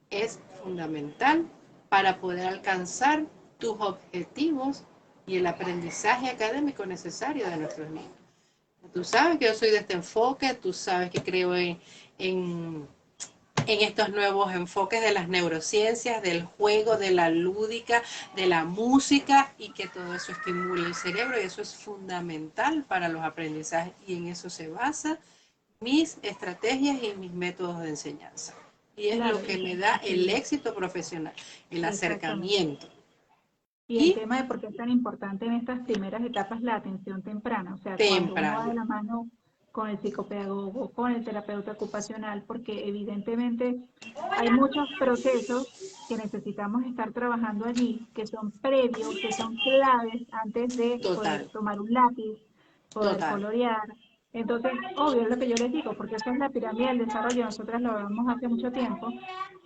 es fundamental para poder alcanzar tus objetivos y el aprendizaje académico necesario de nuestros niños. Tú sabes que yo soy de este enfoque, tú sabes que creo en, en estos nuevos enfoques de las neurociencias, del juego, de la lúdica, de la música y que todo eso estimule el cerebro y eso es fundamental para los aprendizajes y en eso se basa mis estrategias y mis métodos de enseñanza. Y es lo Claro, que y me da el sí, éxito profesional, el exactamente. acercamiento. Y el Y tema de por qué es tan importante en estas primeras etapas la atención temprana, o sea, cuando uno va temprano. de la mano con el psicopedagogo, con el terapeuta ocupacional, porque evidentemente hay muchos procesos que necesitamos estar trabajando allí, que son previos, que son claves antes de poder Total, tomar un lápiz, poder total. colorear. Entonces, obvio es lo que yo les digo, porque eso es la pirámide del desarrollo, nosotras lo hablamos hace mucho tiempo,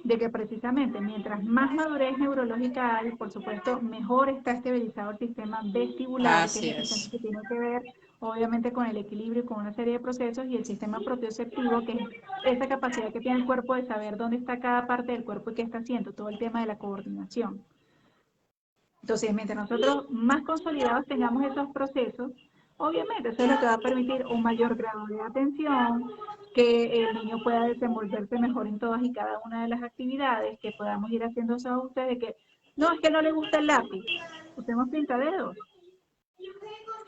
de que precisamente mientras más madurez neurológica hay, por supuesto, mejor está estabilizado el sistema vestibular, que es Así el sistema es. que tiene que ver, obviamente, con el equilibrio y con una serie de procesos, y el sistema propioceptivo, que es esa capacidad que tiene el cuerpo de saber dónde está cada parte del cuerpo y qué está haciendo, todo el tema de la coordinación. Entonces, mientras nosotros más consolidados tengamos esos procesos, obviamente eso es lo que va a permitir un mayor grado de atención, que el niño pueda desenvolverse mejor en todas y cada una de las actividades, que podamos ir haciendo esos ajustes de que no, es que no le gusta el lápiz, usemos pintadedos.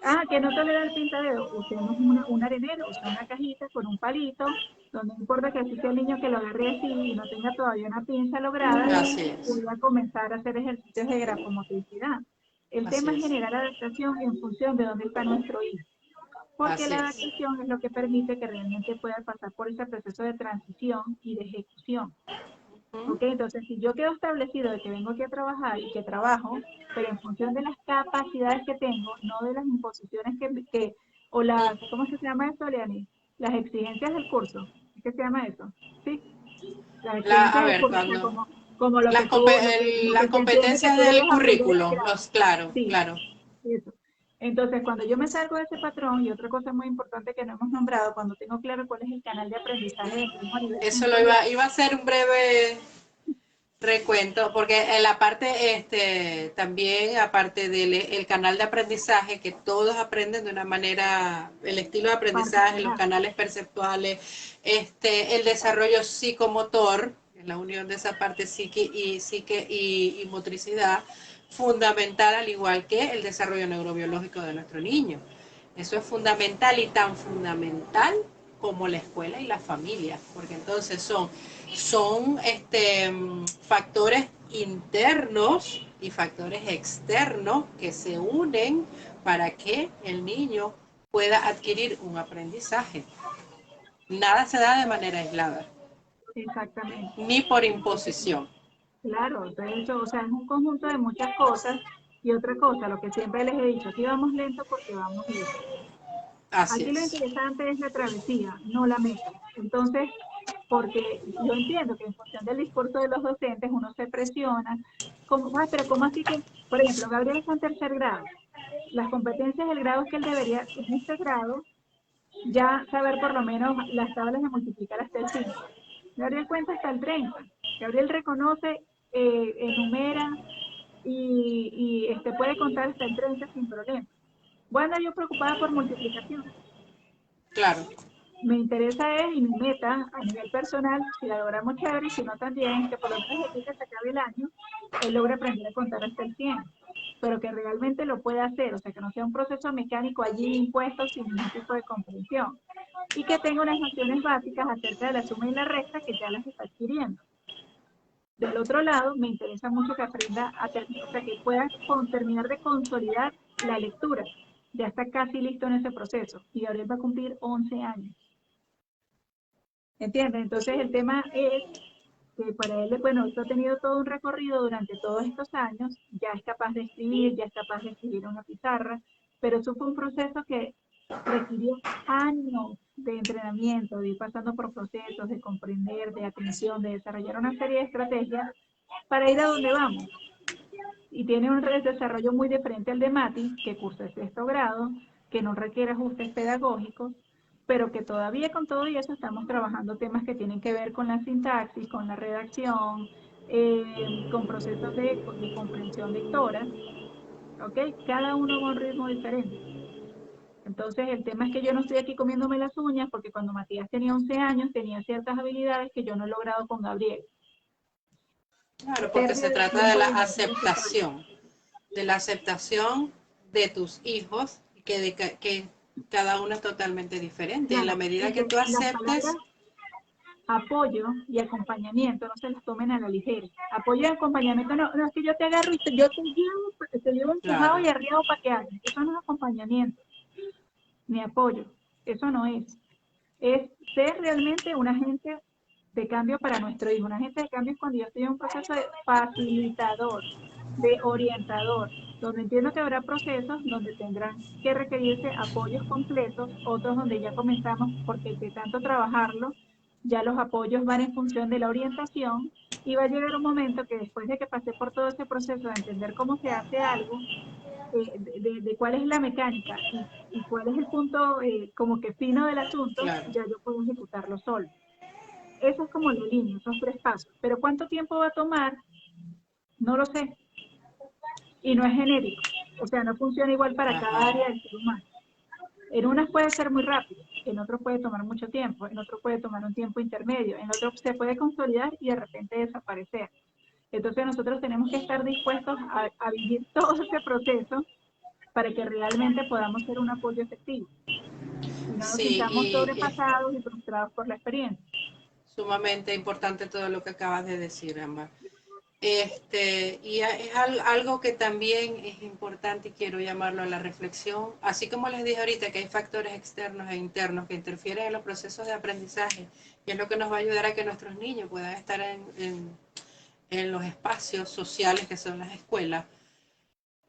Ah, que no tolera el pintadero, usemos un arenero, o sea, una cajita con un palito, donde no importa que así sea el niño que lo agarre así y no tenga todavía una pinza lograda, Así es. pueda comenzar a hacer ejercicios de grafomotricidad. El Así tema es es. generar adaptación en función de dónde está nuestro hijo, porque Así la es. adaptación es lo que permite que realmente pueda pasar por ese proceso de transición y de ejecución. ¿Mm? ¿Ok? Entonces, si yo quedo establecido de que vengo aquí a trabajar y que trabajo, pero en función de las capacidades que tengo, no de las imposiciones o las, ¿Mm? ¿cómo se llama eso, Leani? Las exigencias del curso. ¿Qué se llama eso? ¿Sí? Las A exigencias del ver, curso, o sea, cuando como lo las, que tú, lo las que se entiende que competencias tú debes del aprender en currículo, grado. claro, Sí, claro. eso. Entonces, cuando yo me salgo de ese patrón, y otra cosa muy importante que no hemos nombrado, cuando tengo claro cuál es el canal de aprendizaje de mi hijo a nivel Eso sensorial, iba a ser un breve Recuento, porque en la parte, también, aparte del el canal de aprendizaje, que todos aprenden de una manera, el estilo de aprendizaje, los particular. canales perceptuales, el desarrollo psicomotor, la unión de esa parte psique y motricidad, fundamental, al igual que el desarrollo neurobiológico de nuestro niño. Eso es fundamental, y tan fundamental como la escuela y la familia, porque entonces son factores internos y factores externos que se unen para que el niño pueda adquirir un aprendizaje. Nada se da de manera aislada, Exactamente. ni por Entonces, imposición. claro, entonces eso, o sea, es un conjunto de muchas cosas. Y otra cosa, lo que siempre les he dicho, aquí vamos lento porque vamos bien. Así Aquí lo es. interesante es la travesía, no la meta. Entonces, porque yo entiendo que en función del discurso de los docentes uno se presiona, como, pero ¿cómo así que, por ejemplo, Gabriel está en tercer grado? Las competencias del grado es que él debería, en este grado, ya saber por lo menos las tablas de multiplicar hasta el 5. Gabriel cuenta hasta el 30. Gabriel reconoce, enumera y puede contar hasta el 30 sin problema. Bueno, yo preocupada por multiplicación. Claro, Me interesa es, y mi meta a nivel personal, si la logramos chévere, y si no también, que por lo menos de aquí que se acabe el año, él logre aprender a contar hasta el 100, pero que realmente lo pueda hacer, o sea, que no sea un proceso mecánico allí impuesto sin ningún tipo de comprensión, y que tenga unas nociones básicas acerca de la suma y la resta que ya las está adquiriendo. Del otro lado, me interesa mucho que aprenda o sea, que pueda terminar de consolidar la lectura. Ya está casi listo en ese proceso, y Gabriel va a cumplir 11 años. ¿Entiendes? Entonces el tema es que para él, bueno, esto ha tenido todo un recorrido durante todos estos años, ya es capaz de escribir, ya es capaz de escribir en una pizarra, pero eso fue un proceso que requirió años de entrenamiento, de ir pasando por procesos, de comprender, de atención, de desarrollar una serie de estrategias para ir a donde vamos. Y tiene un desarrollo muy diferente al de Mati, que cursa el sexto grado, que no requiere ajustes pedagógicos, pero que todavía con todo y eso estamos trabajando temas que tienen que ver con la sintaxis, con la redacción, con procesos de comprensión lectora, ¿ok? Cada uno va a un ritmo diferente. Entonces, el tema es que yo no estoy aquí comiéndome las uñas porque cuando Matías tenía 11 años tenía ciertas habilidades que yo no he logrado con Gabriel. claro, porque Pérdida se de trata tiempo y energía necesaria. de la aceptación de tus hijos, que cada uno es totalmente diferente. En la Claro, medida y que que tú las palabras aceptes, apoyo y acompañamiento no se los tomen a la ligera. Apoyo y acompañamiento no, no es que yo te agarro y yo te llevo empujado claro, y arriado para que hagas. Eso no es acompañamiento ni apoyo. Eso no es. Es ser realmente un agente de cambio para nuestro hijo. Un agente de cambio es cuando yo estoy en un proceso de facilitador, de orientador, donde entiendo que habrá procesos donde tendrán que requerirse apoyos completos, otros donde ya comenzamos, porque de tanto trabajarlo, ya los apoyos van en función de la orientación y va a llegar un momento que después de que pasé por todo ese proceso de entender cómo se hace algo, de cuál es la mecánica y cuál es el punto como que fino del asunto, claro. ya yo puedo ejecutarlo solo. Eso es como la línea, esos 3 pasos. Pero ¿cuánto tiempo va a tomar? No lo sé. Y no es genérico. O sea, no funciona igual para cada Ajá. área del ser humano. En unas puede ser muy rápido, en otros puede tomar mucho tiempo, en otros puede tomar un tiempo intermedio, en otros se puede consolidar y de repente desaparecer. Entonces nosotros tenemos que estar dispuestos a vivir todo ese proceso para que realmente podamos ser un apoyo efectivo y no nos Sí, sintamos y es sobrepasados y frustrados por la experiencia. sumamente importante todo lo que acabas de decir, Amber. Y es algo que también es importante y quiero llamarlo a la reflexión, así como les dije ahorita que hay factores externos e internos que interfieren en los procesos de aprendizaje, y es lo que nos va a ayudar a que nuestros niños puedan estar en los espacios sociales que son las escuelas.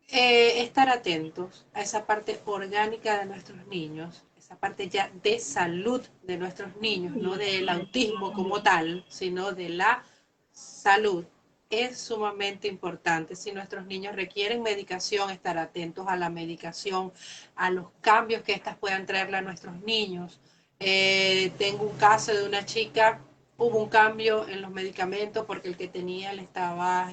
Estar atentos a esa parte orgánica de nuestros niños, esa parte ya de salud de nuestros niños, no Sí, del eso autismo como también. tal, sino de la salud. Es sumamente importante. Si nuestros niños requieren medicación, estar atentos a la medicación, a los cambios que éstas puedan traerle a nuestros niños. Tengo un caso de una chica hubo un cambio en los medicamentos porque el que tenía le estaba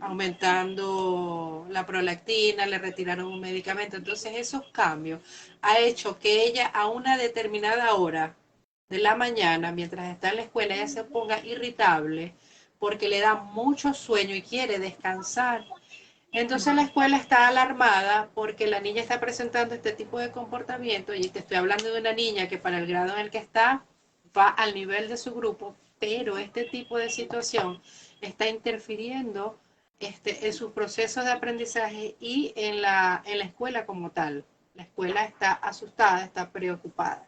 aumentando la prolactina, le retiraron un medicamento. Entonces esos cambios ha hecho que ella a una determinada hora de la mañana, mientras está en la escuela, ella se ponga irritable porque le da mucho sueño y quiere descansar. Entonces la escuela está alarmada porque la niña está presentando este tipo de comportamiento y te estoy hablando de una niña que para el grado en el que está va al nivel de su grupo, pero este tipo de situación está interfiriendo en su proceso de aprendizaje y en la escuela como tal. La escuela está asustada, está preocupada,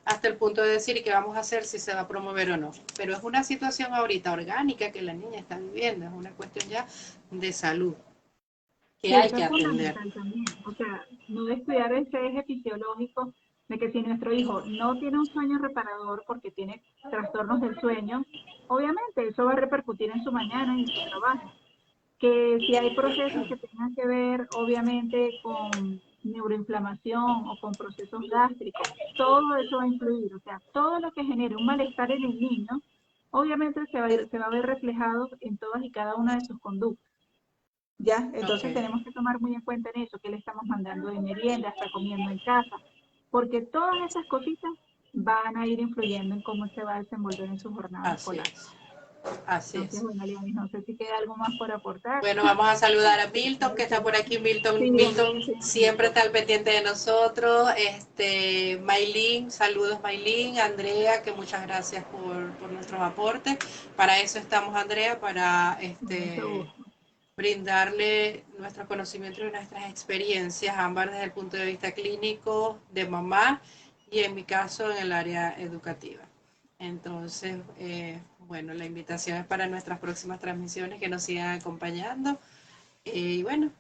hasta el punto de decir qué vamos a hacer, si se va a promover o no. Pero es una situación ahorita orgánica que la niña está viviendo, es una cuestión ya de salud que Y hay eso que es atender. fundamental también. O sea, no descuidar ese eje fisiológico de que si nuestro hijo no tiene un sueño reparador porque tiene trastornos del sueño, obviamente eso va a repercutir en su mañana y en su trabajo. Que si hay procesos que tengan que ver, obviamente, con neuroinflamación o con procesos gástricos, todo eso va a influir. O sea, todo lo que genere un malestar en el niño, obviamente se va a ver reflejado en todas y cada una de sus conductas. ¿Ya? Ok, Entonces tenemos que tomar muy en cuenta en eso, que le estamos mandando de merienda, está comiendo en casa, porque todas esas cositas van a ir influyendo en cómo se va a desenvolver en su jornada así escolar. es, así Entonces, es. bueno, Lianis, no sé si queda algo más por aportar. Bueno, vamos a saludar a Milton, que está por aquí. Sí, Milton, Milton sí, siempre está al pendiente de nosotros. Maylin, saludos Maylin. Andrea, que muchas gracias por nuestros aportes. Para eso estamos, Andrea, para con mucho gusto. brindarle nuestros conocimientos y nuestras experiencias, ambas desde el punto de vista clínico, de mamá, y en mi caso en el área educativa. Entonces, bueno, la invitación es para nuestras próximas transmisiones que nos sigan acompañando. Y bueno,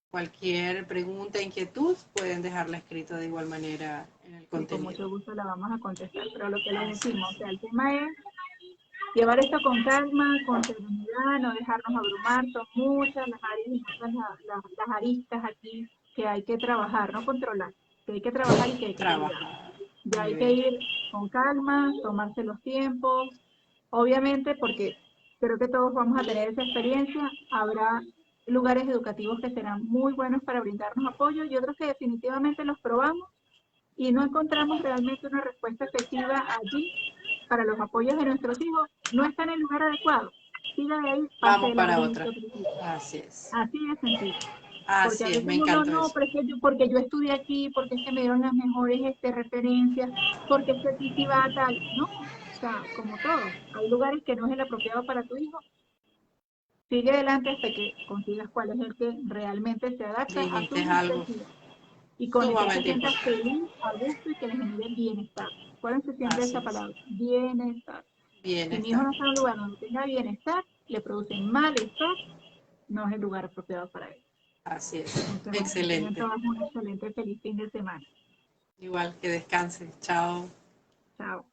cualquier pregunta, inquietud, pueden dejarla escrito de igual manera en el Sí, con contenido. mucho gusto la vamos a contestar. Pero lo que les Así decimos, es. o sea, el tema es llevar esto con calma, con serenidad, no dejarnos abrumar. Son muchas las las aristas aquí que hay que trabajar, no controlar, que hay que trabajar y que hay que cuidar. Trabajar. Ya Muy hay que bien. ir con calma, tomarse los tiempos, obviamente porque creo que todos vamos a tener esa experiencia, habrá lugares educativos que serán muy buenos para brindarnos apoyo y otros que definitivamente los probamos y no encontramos realmente una respuesta efectiva allí para los apoyos de nuestros hijos, no está en el lugar adecuado. Siga de ahí, pase Vamos de para largo y otra. busque otro sitio. Así es. Así de sencillo. Porque a Así es, veces me uno encantó no, eso. pero es que yo, porque yo estudié aquí, porque es que me dieron las mejores referencias, porque es que aquí sí va a tal. No, o sea, como todo, hay lugares que no es el apropiado para tu hijo. Sigue adelante hasta que consigas cuál es el que realmente se adapta a Dijiste sus algo necesidades. Y con el que él se sumamente sienta importante. feliz, a gusto y que le genere bienestar. Acuérdense siempre de Así esa es. palabra, bienestar. Si mi hijo Bienestar. no está en un lugar donde tenga bienestar, le produce malestar, no es el lugar apropiado para él. Así es. Entonces, bueno, que tengan Excelente. todas un excelente, feliz fin de semana. Igual que descanse. Chao. Chao.